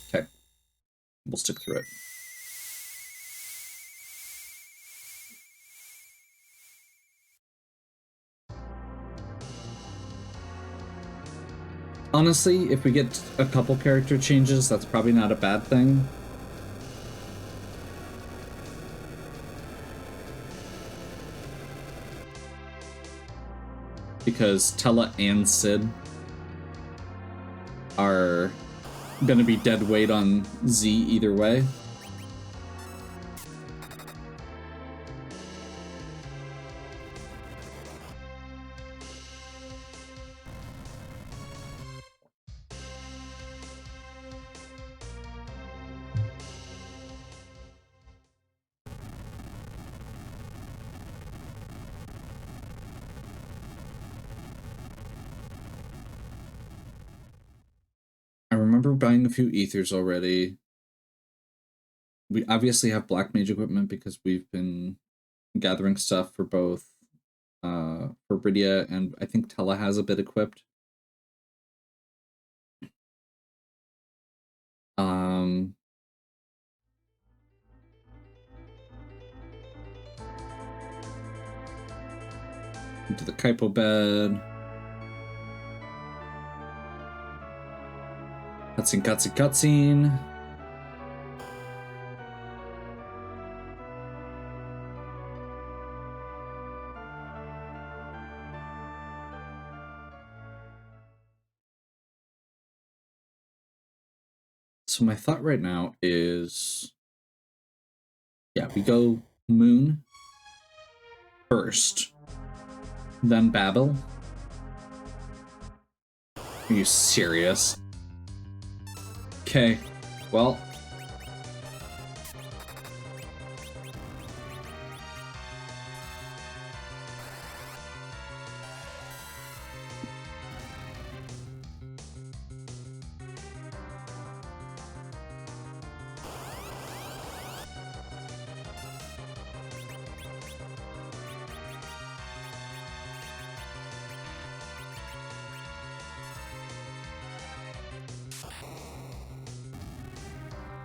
Okay. We'll stick through it. Honestly, if we get a couple character changes, that's probably not a bad thing. Because Tella and Sid are gonna be dead weight on Z either way. Buying a few ethers already. We obviously have black mage equipment because we've been gathering stuff for both for Rydia, and I think Tella has a bit equipped. Into the Kaipo bed. Cutscene. So my thought right now is, yeah, we go Moon first. then Babel. Are you serious? Okay, well.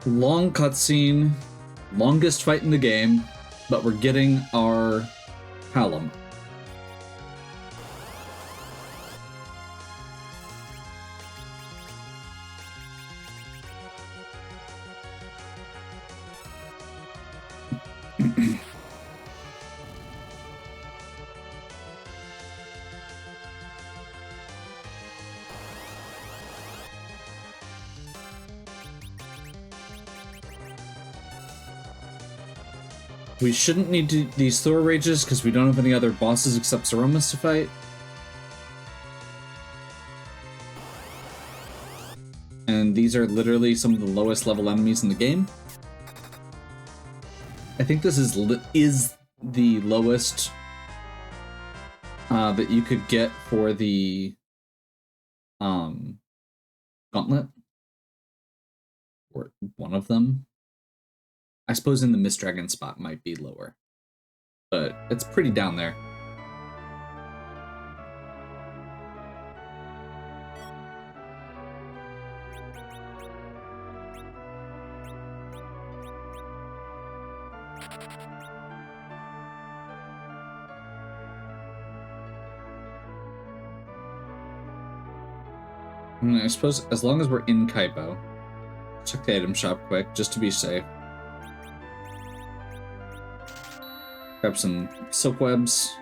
Long cutscene, longest fight in the game, but we're getting our Hallam. We shouldn't need these Thor Rages because we don't have any other bosses except Saromas to fight. And these are literally some of the lowest level enemies in the game. I think this is the lowest that you could get for the Gauntlet. Or one of them. I suppose in the Mist Dragon spot might be lower, but it's pretty down there. I suppose as long as we're in Kaipo, check the item shop quick just to be safe. Grab some silk webs.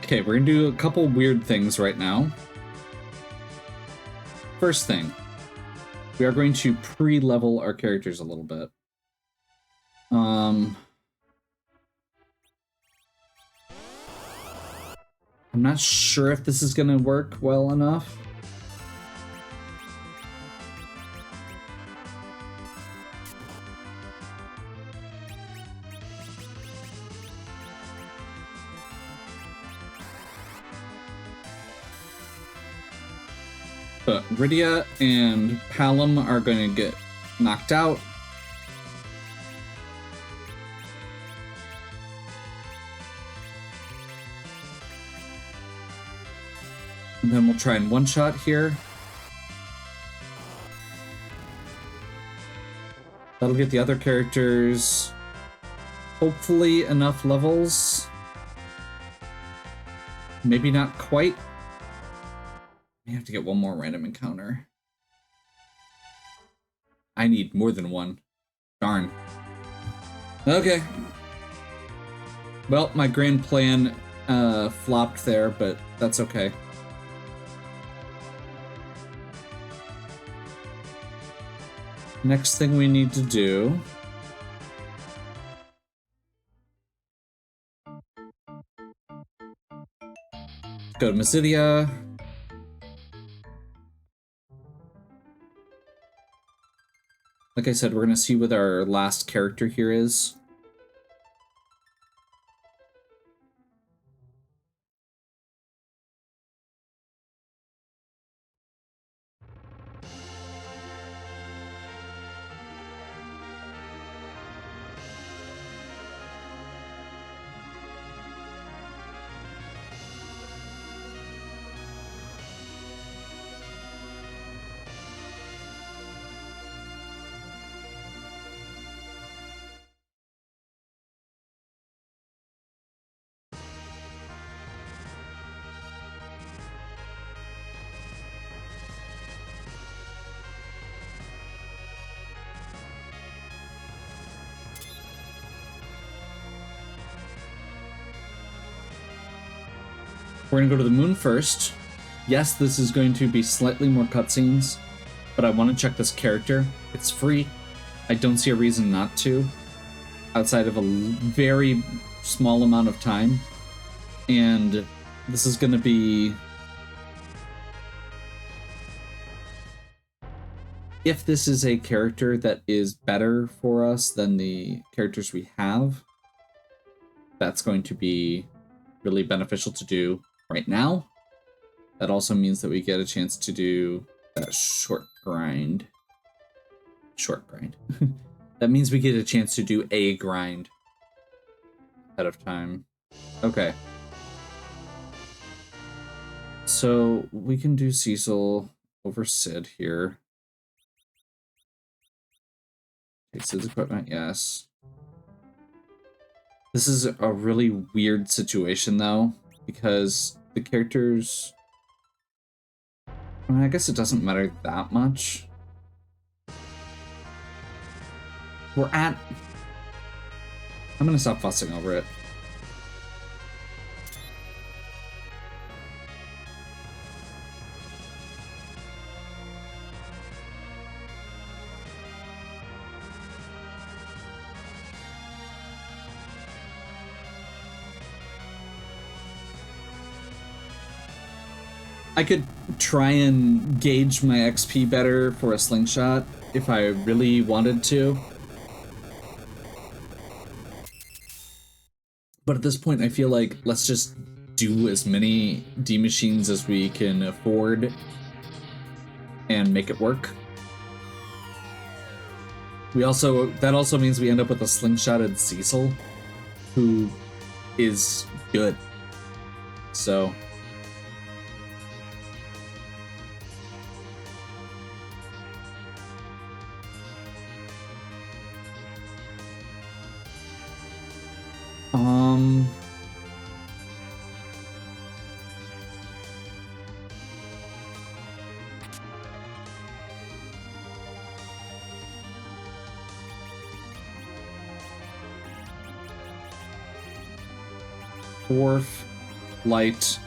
Okay, we're gonna do a couple weird things right now. First thing, we are going to pre-level our characters a little bit. I'm not sure if this is gonna work well enough. But Rydia and Hallam are going to get knocked out. And then we'll try and one-shot here. That'll get the other characters hopefully enough levels. Maybe not quite. I have to get one more random encounter. I need more than one. Darn. Okay. Well, my grand plan flopped there, but that's okay. Next thing we need to do... go to Mysidia. Like I said, we're going to see what our last character here is. We're gonna go to the moon first. Yes, this is going to be slightly more cutscenes, but I want to check this character. It's free. I don't see a reason not to, outside of a very small amount of time. And this is gonna be... If this is a character that is better for us than the characters we have, that's going to be really beneficial to do right now. That also means that we get a chance to do a short grind. Short grind. That means we get a chance to do a grind ahead of time. Okay. So we can do Cecil over Sid here. Okay, Sid's equipment, yes. This is a really weird situation, though, because the characters... I mean, I guess it doesn't matter that much. We're at... I'm gonna stop fussing over it. I could try and gauge my XP better for a slingshot if I really wanted to. But at this point, I feel like let's just do as many D machines as we can afford and make it work. That also means we end up with a slingshotted Cecil, who is good. So... Dwarf, Light,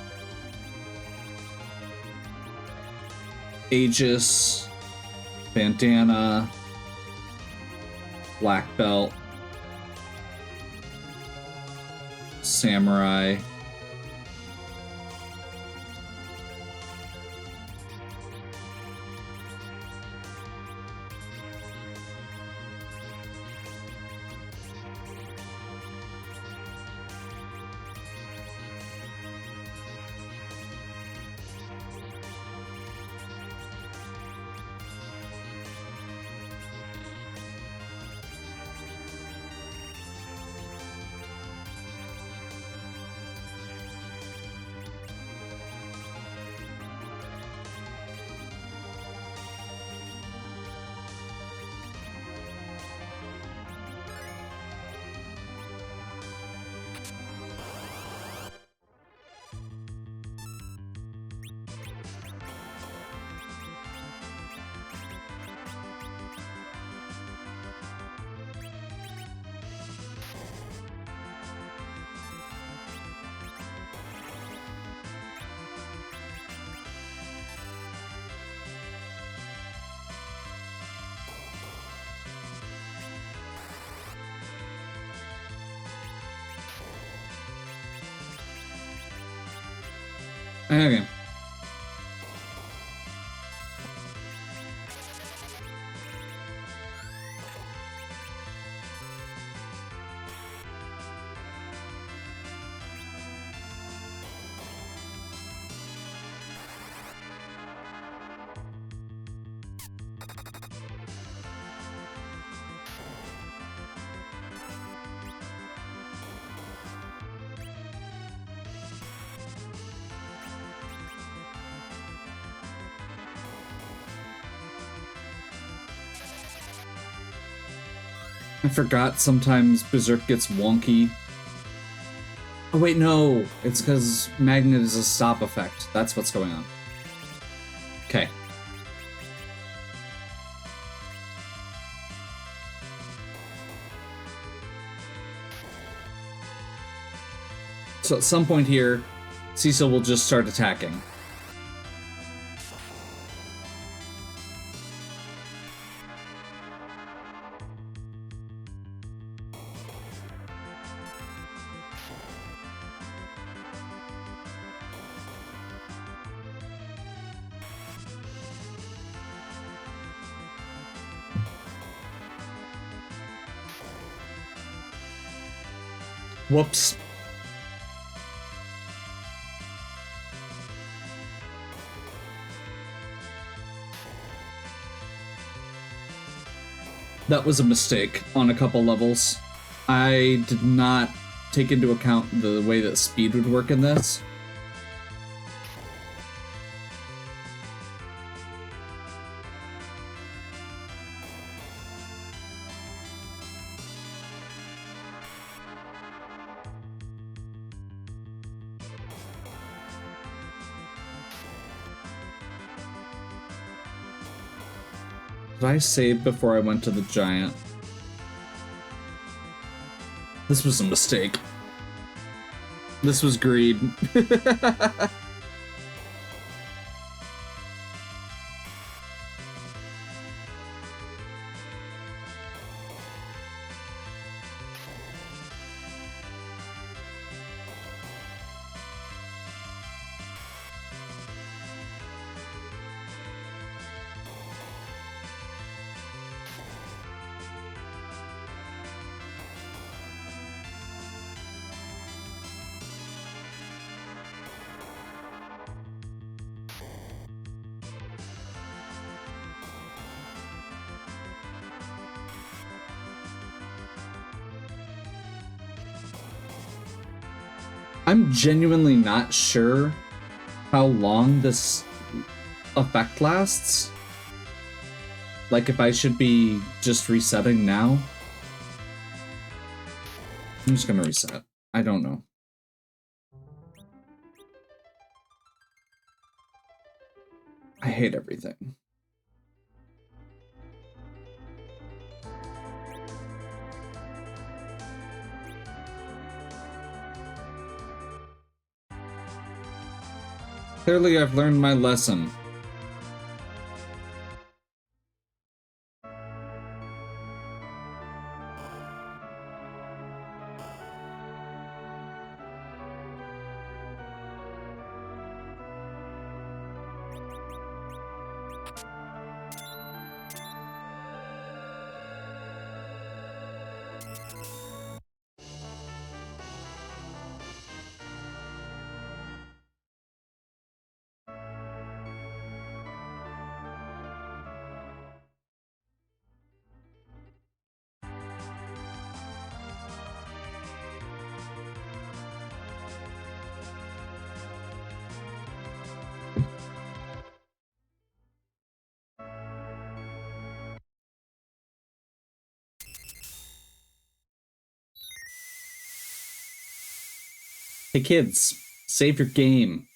Aegis, Bandana, Black Belt, Samurai, Okay. I forgot sometimes Berserk gets wonky. Oh wait, no! It's because Magnet is a stop effect. That's what's going on. Okay. So at some point here, Cecil will just start attacking. Whoops. That was a mistake on a couple levels. I did not take into account the way that speed would work in this. Did I save before I went to the giant? This was a mistake. This was greed. I'm genuinely not sure how long this effect lasts. Like, if I should be just resetting now. I'm just gonna reset. I don't know. I hate everything. Clearly, I've learned my lesson. Hey kids, save your game.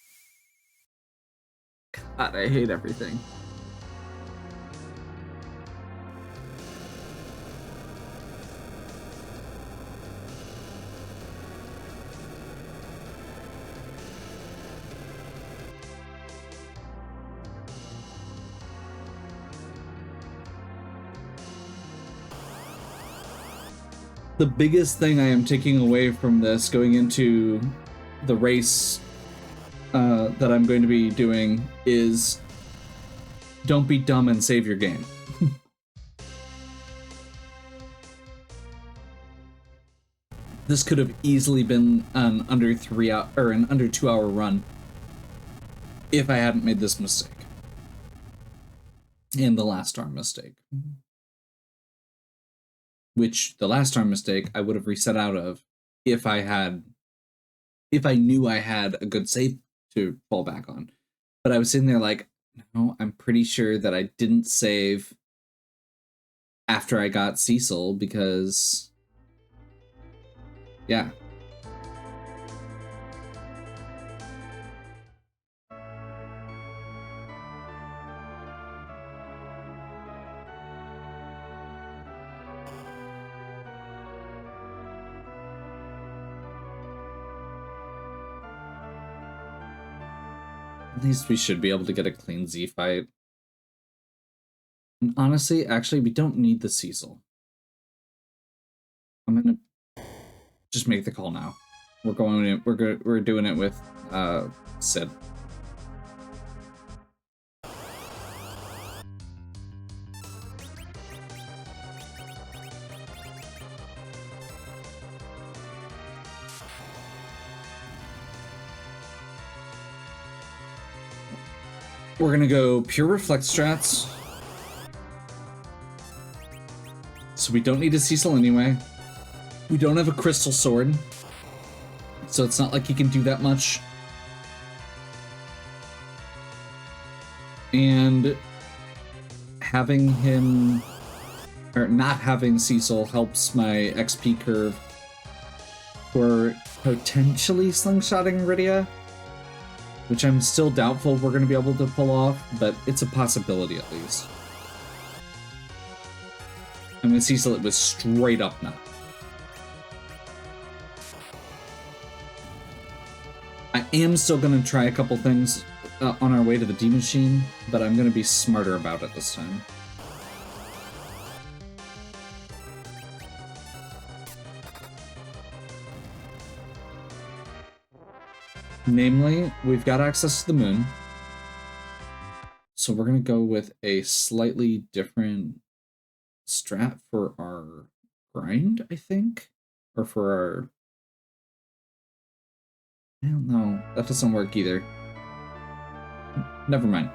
God, I hate everything. The biggest thing I am taking away from this going into the race that I'm going to be doing is don't be dumb and save your game. This could have easily been an under 3 hour or an under 2 hour run if I hadn't made this mistake. And the last arm mistake. Which the last arm mistake I would have reset out of if I knew I had a good save to fall back on. But I was sitting there like, no, I'm pretty sure that I didn't save after I got Cecil because, yeah. At least we should be able to get a clean Z fight. And honestly, actually, we don't need the Cecil. I'm gonna just make the call now. We're going in, we're doing it with Sid. We're gonna go pure reflect strats. So we don't need a Cecil anyway. We don't have a crystal sword. So it's not like he can do that much. And having him, or not having Cecil, helps my XP curve for potentially slingshotting Rydia, which I'm still doubtful we're going to be able to pull off, but it's a possibility at least. I mean, Cecil, it was straight up not. I am still going to try a couple things on our way to the D Machine, but I'm going to be smarter about it this time. Namely, we've got access to the moon, so we're going to go with a slightly different strat for our grind, I think, or for our... I don't know, that doesn't work either. Never mind.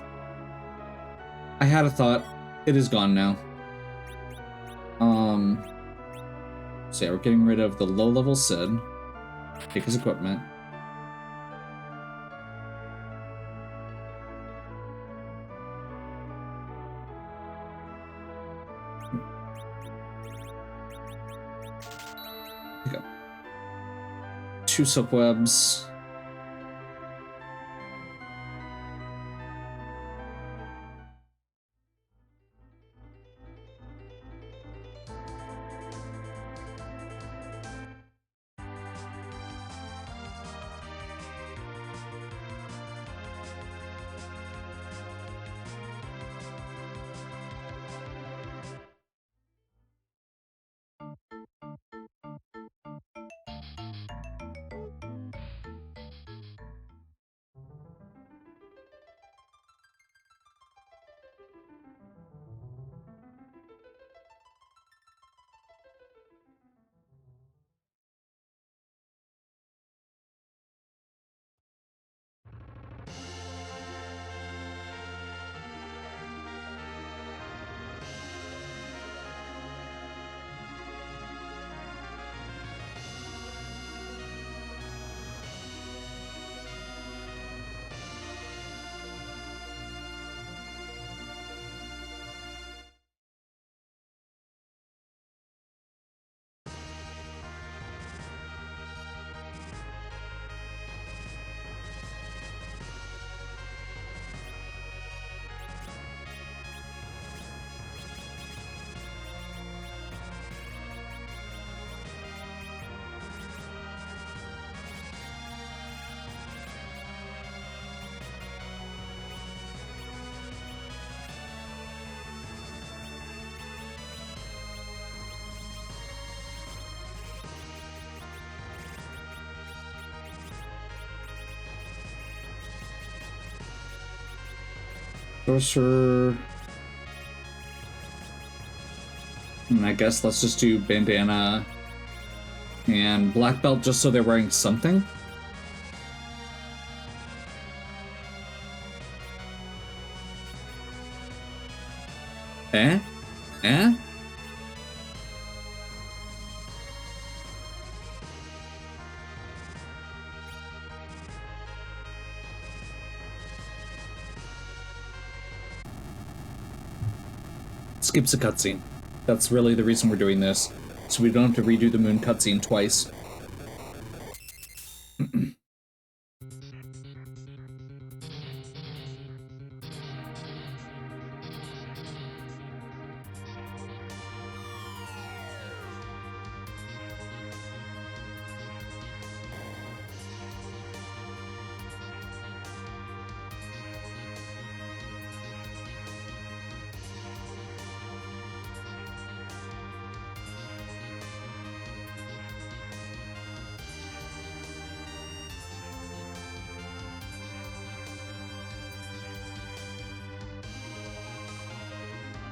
I had a thought. It is gone now. So yeah, we're getting rid of the low-level Sid. Take his equipment. Pick up 2 silk webs. Sorcerer. And I guess let's just do bandana and black belt just so they're wearing something. Eh? Eh? Skips a cutscene. That's really the reason we're doing this, so we don't have to redo the moon cutscene twice.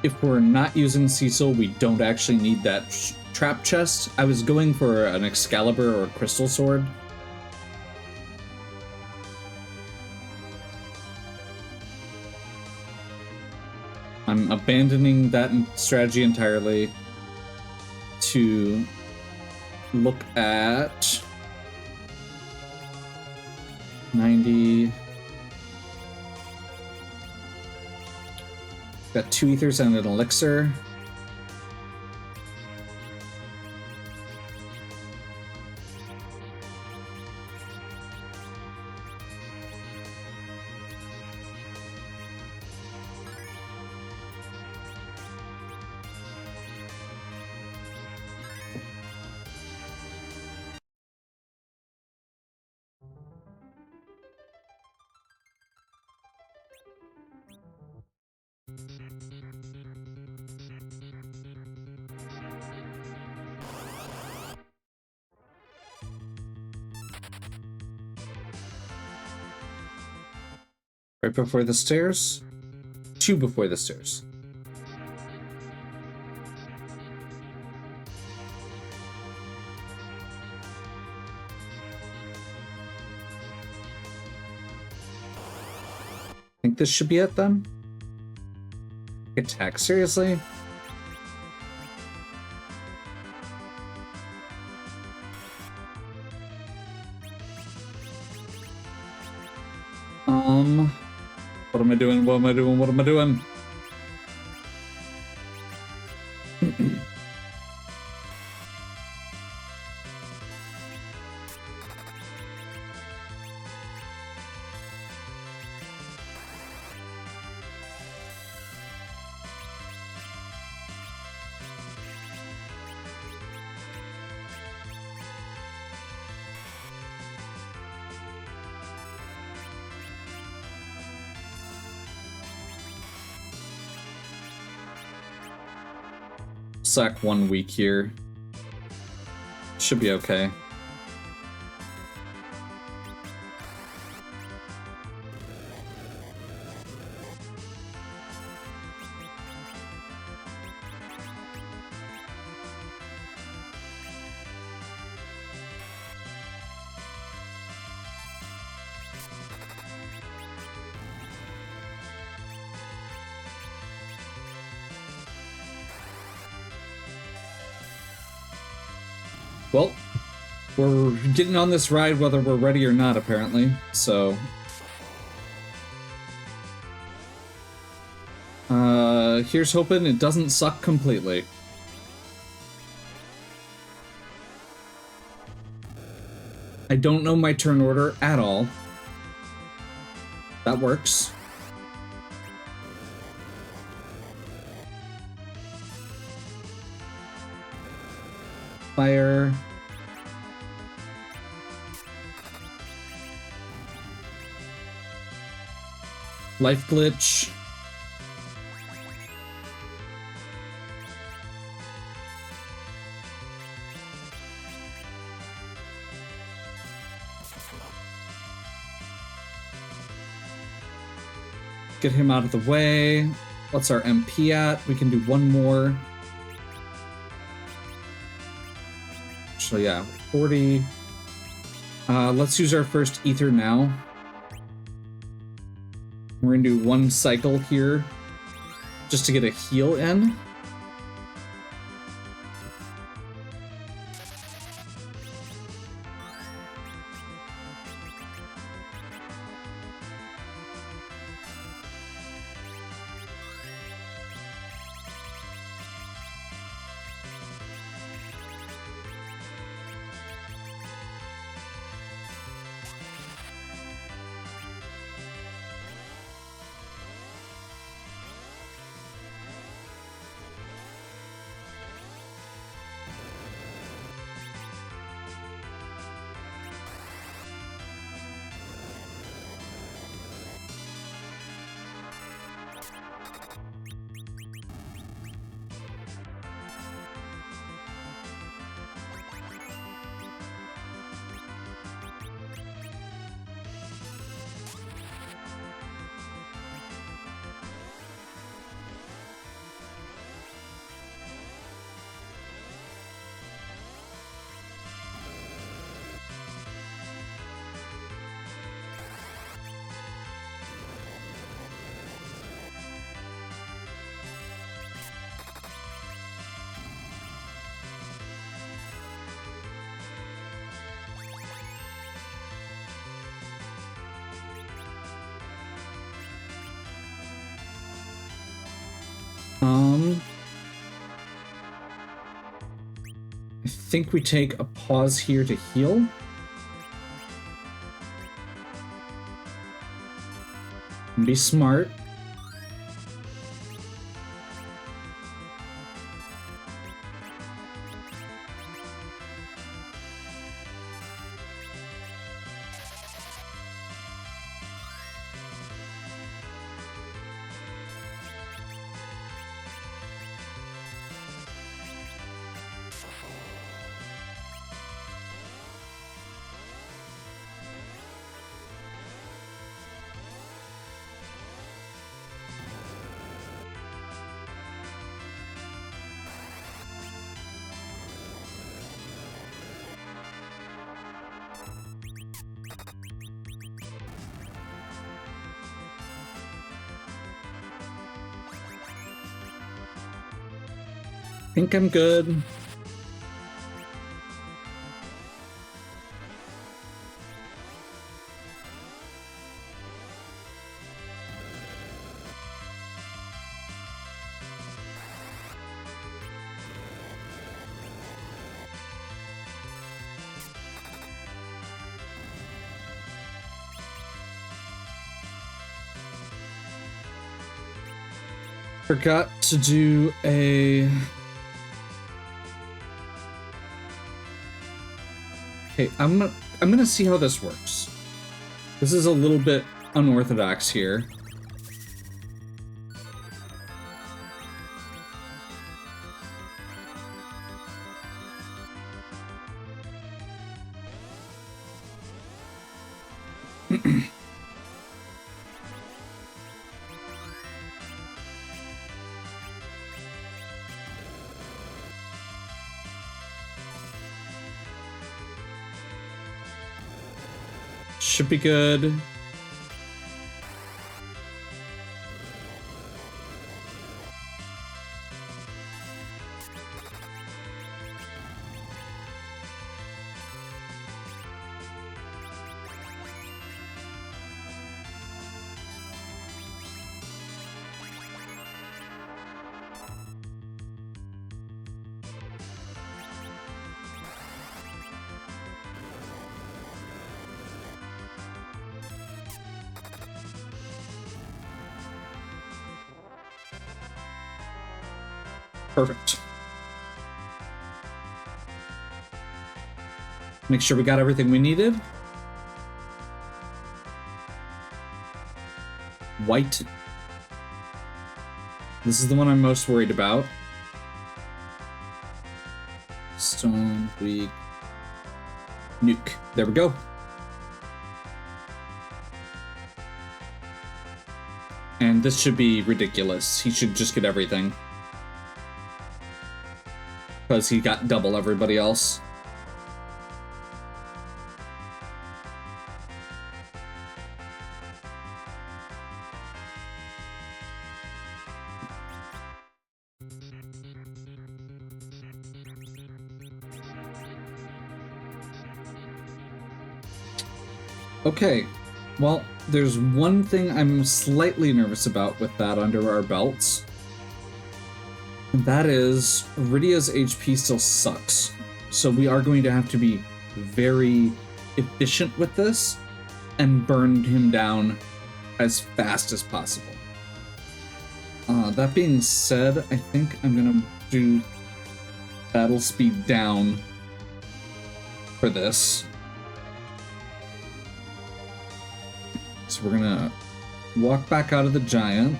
if we're not using Cecil, we don't actually need that trap chest. I was going for an Excalibur or a Crystal Sword. I'm abandoning that strategy entirely to look at 90. Got 2 ethers and an elixir. Right before the stairs? 2 before the stairs. I think this should be it then? Attack, seriously? What am I doing? What am I doing? What am I doing? Sack 1 week here. Should be okay. Well, we're getting on this ride whether we're ready or not, apparently, so... here's hoping it doesn't suck completely. I don't know my turn order at all. That works. Fire. Life glitch. Get him out of the way. What's our MP at? We can do one more. So yeah, 40. Let's use our first ether now. We're gonna do one cycle here just to get a heal in. think we take a pause here to heal. And be smart. Think I'm good. Forgot to do a... Okay, I'm gonna see how this works. This is a little bit unorthodox here. Should be good. Perfect. Make sure we got everything we needed. White. This is the one I'm most worried about. Stone, weak. Nuke. There we go. And this should be ridiculous. He should just get everything. Because he got double everybody else. Okay, well, there's one thing I'm slightly nervous about with that under our belts. And that is, Iridia's HP still sucks. So we are going to have to be very efficient with this and burn him down as fast as possible. That being said, I think I'm gonna do battle speed down for this. So we're gonna walk back out of the giant.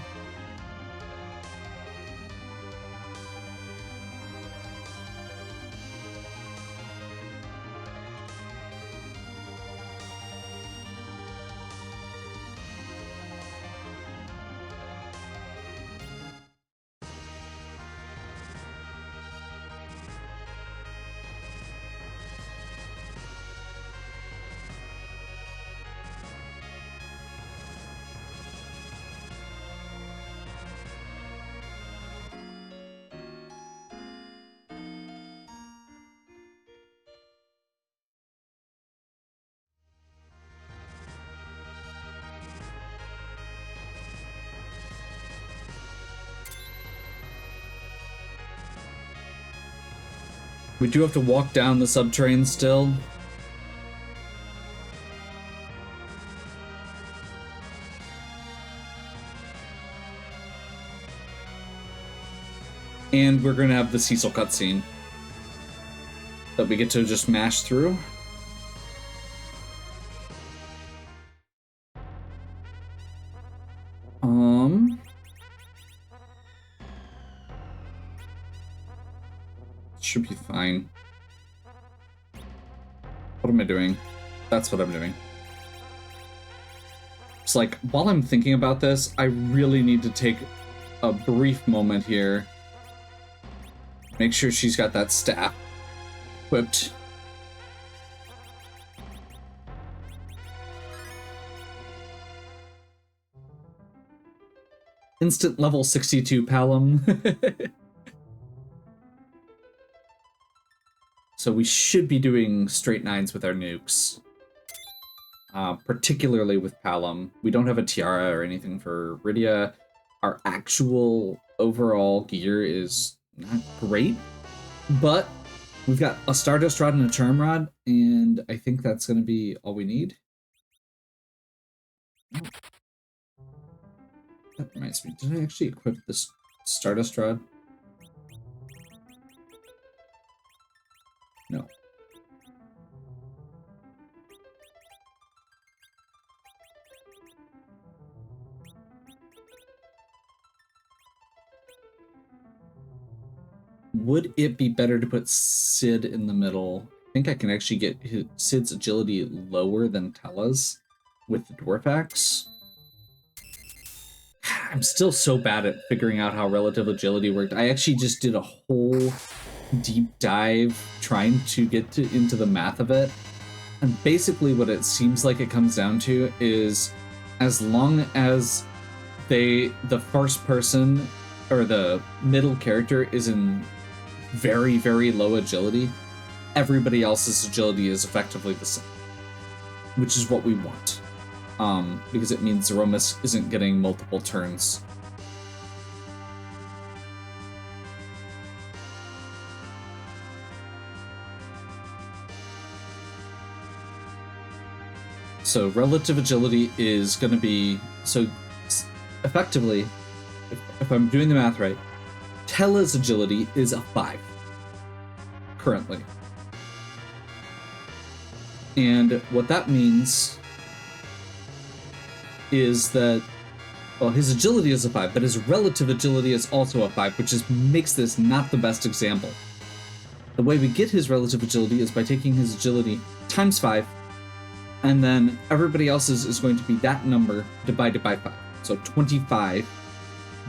We do have to walk down the subterranean still. And we're going to have the Cecil cutscene that we get to just mash through. Should be fine. What am I doing? That's what I'm doing. It's like, while I'm thinking about this, I really need to take a brief moment here. Make sure she's got that staff equipped. Instant level 62 Palom. So we should be doing straight 9s with our nukes. Particularly with Palom. We don't have a tiara or anything for Rydia. Our actual overall gear is not great, but we've got a Stardust Rod and a Charm Rod, and I think that's going to be all we need. That reminds me, did I actually equip this Stardust Rod? No. Would it be better to put Sid in the middle? I think I can actually get Sid's agility lower than Tella's with the Dwarf Axe. I'm still so bad at figuring out how relative agility worked. I actually just did a whole deep dive trying to get into the math of it. And basically what it seems like it comes down to is as long as the first person or the middle character is in very, very low agility, everybody else's agility is effectively the same, which is what we want. Because it means Zeromus isn't getting multiple turns. So relative agility is going to be, so effectively, if I'm doing the math right, Tella's agility is a 5 currently. And what that means is that, well, his agility is a 5, but his relative agility is also a 5, which just makes this not the best example. The way we get his relative agility is by taking his agility times 5, and then everybody else's is going to be that number divided by 5. So 25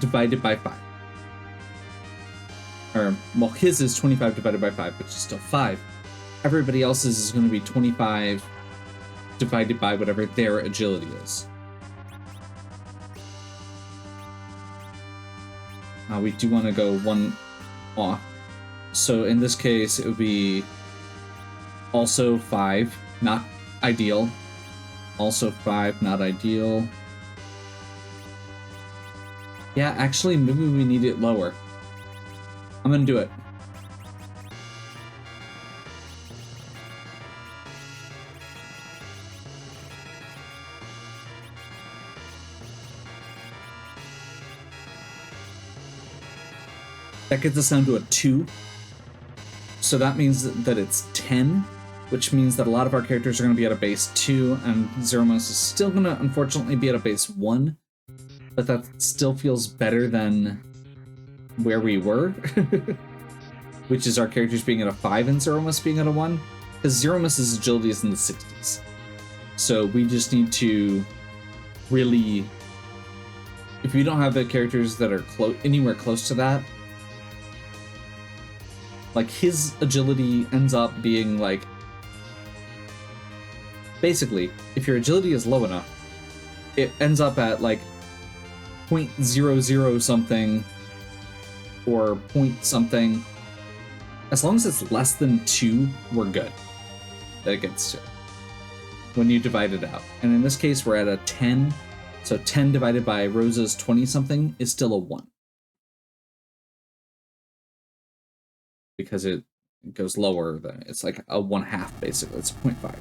divided by 5. Or, well, his is 25 divided by 5, which is still 5. Everybody else's is going to be 25 divided by whatever their agility is. We do want to go one off. So in this case, it would be also 5, not ideal. Also 5, not ideal. Yeah, actually, maybe we need it lower. I'm gonna do it. That gets us down to a 2. So that means that it's 10, which means that a lot of our characters are going to be at a base 2, and Zeromus is still going to, unfortunately, be at a base 1. But that still feels better than where we were, which is our characters being at a 5 and Zeromus being at a 1, because Zeromus's agility is in the 60s. So we just need to really, if we don't have the characters that are anywhere close to that, like his agility ends up being like, basically, if your agility is low enough, it ends up at like 0.00 something or point something. As long as it's less than 2, we're good. That it gets to when you divide it out. And in this case, we're at a 10. So 10 divided by Rosa's 20 something is still a 1. Because it goes lower, then it's like a 1/2 basically. It's 0.5.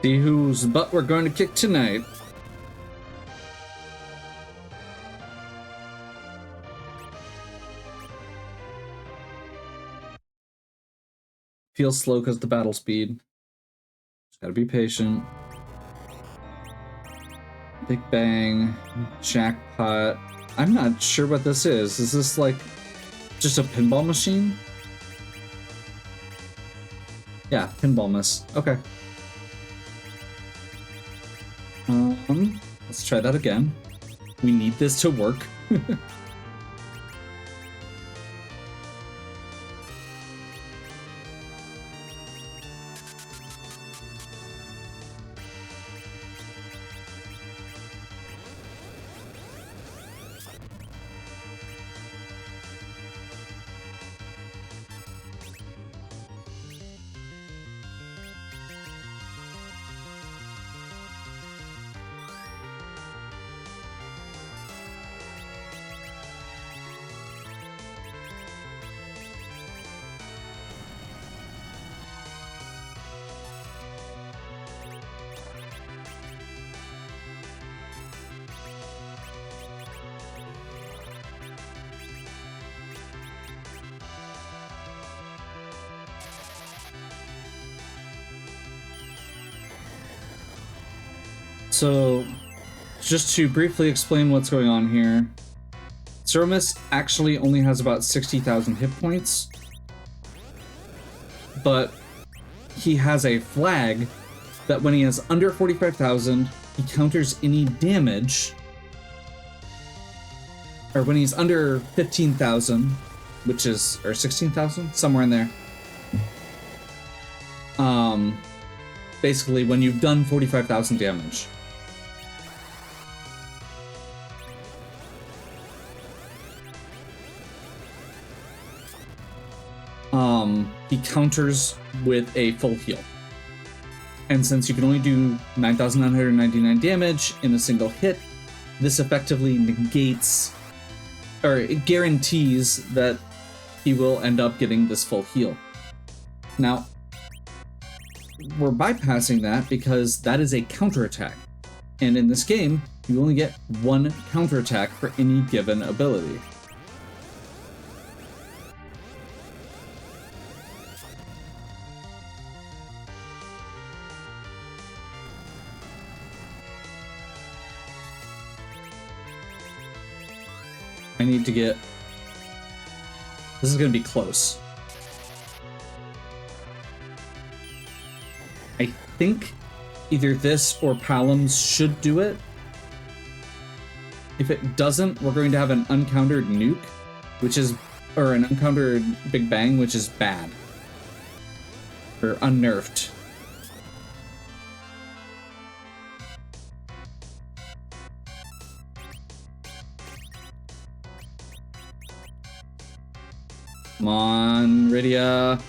See whose butt we're going to kick tonight. Feels slow because the battle speed. Just gotta be patient. Big Bang, Jackpot. I'm not sure what this is. Is this like just a pinball machine? Yeah, pinball miss. Okay. Let's try that again. We need this to work. So, just to briefly explain what's going on here, Ceremis actually only has about 60,000 hit points, but he has a flag that when he has under 45,000, he counters any damage, or when he's under 15,000, which is, or 16,000, somewhere in there. Basically when you've done 45,000 damage. He counters with a full heal. And since you can only do 9,999 damage in a single hit, this effectively negates, or it guarantees that he will end up getting this full heal. Now, we're bypassing that because that is a counterattack. And in this game, you only get one counterattack for any given ability. I need to get... This is going to be close. I think either this or Palom's should do it. If it doesn't, we're going to have an uncountered nuke, which is... or an uncountered Big Bang, which is bad. Or unnerfed. Come on, Rydia.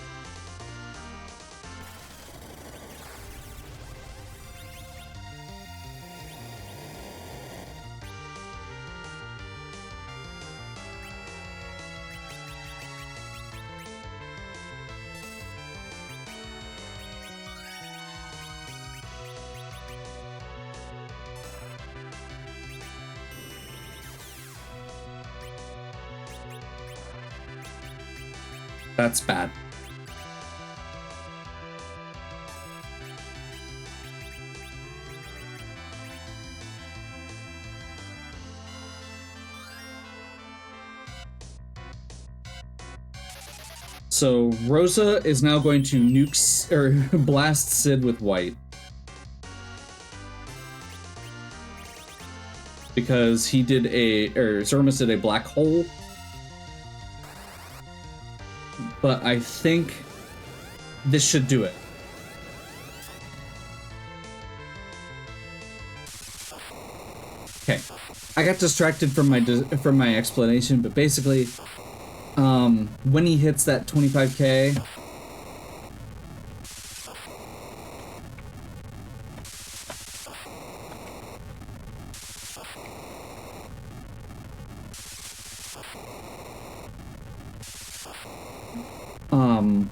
That's bad. So Rosa is now going to nuke or blast Sid with white. Because he did Zermus did a black hole. But I think this should do it. Okay, I got distracted from my explanation, but basically, when he hits that 25k,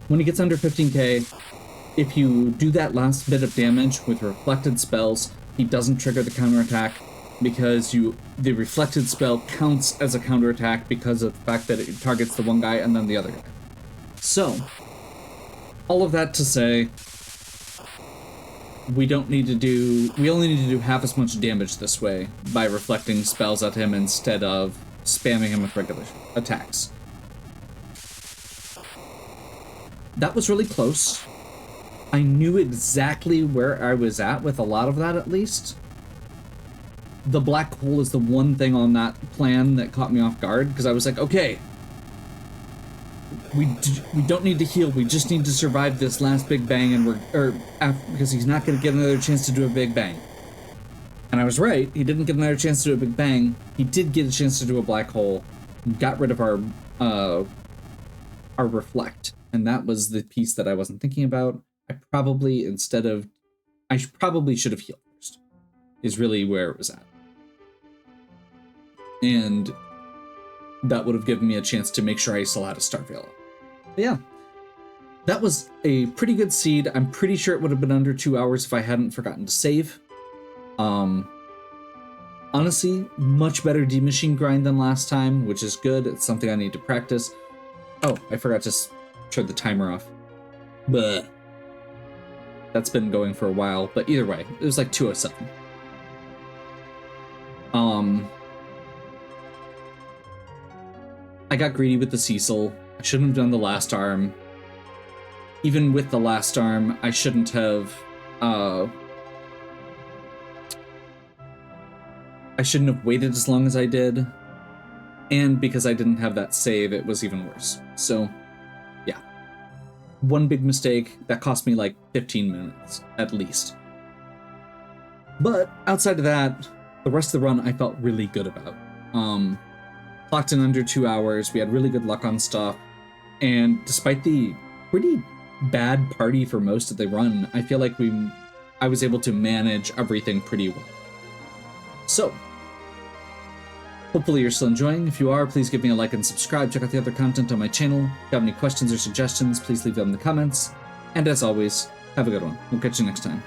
when he gets under 15k, if you do that last bit of damage with reflected spells, he doesn't trigger the counterattack because the reflected spell counts as a counterattack because of the fact that it targets the one guy and then the other guy. So, all of that to say, we only need to do half as much damage this way by reflecting spells at him instead of spamming him with regular attacks. That was really close. I knew exactly where I was at with a lot of that, at least. The black hole is the one thing on that plan that caught me off guard, because I was like, okay, we don't need to heal, we just need to survive this last big bang, and because he's not going to get another chance to do a big bang. And I was right, he didn't get another chance to do a big bang. He did get a chance to do a black hole, got rid of our reflect. And that was the piece that I wasn't thinking about. I probably should have healed first, is really where it was at. And that would have given me a chance to make sure I still had a Star Veil. But yeah, that was a pretty good seed. I'm pretty sure it would have been under 2 hours if I hadn't forgotten to save. Honestly, much better D-Machine grind than last time, which is good. It's something I need to practice. Oh, I forgot to turn the timer off. But that's been going for a while. But either way, it was like 2:07. I got greedy with the Cecil. I shouldn't have done the last arm. Even with the last arm, I shouldn't have waited as long as I did. And because I didn't have that save, it was even worse. So, yeah. One big mistake that cost me like 15 minutes, at least. But outside of that, the rest of the run I felt really good about. Clocked in under 2 hours, we had really good luck on stuff, and despite the pretty bad party for most of the run, I feel like I was able to manage everything pretty well. So, hopefully you're still enjoying. If you are, please give me a like and subscribe. Check out the other content on my channel. If you have any questions or suggestions, please leave them in the comments. And as always, have a good one. We'll catch you next time.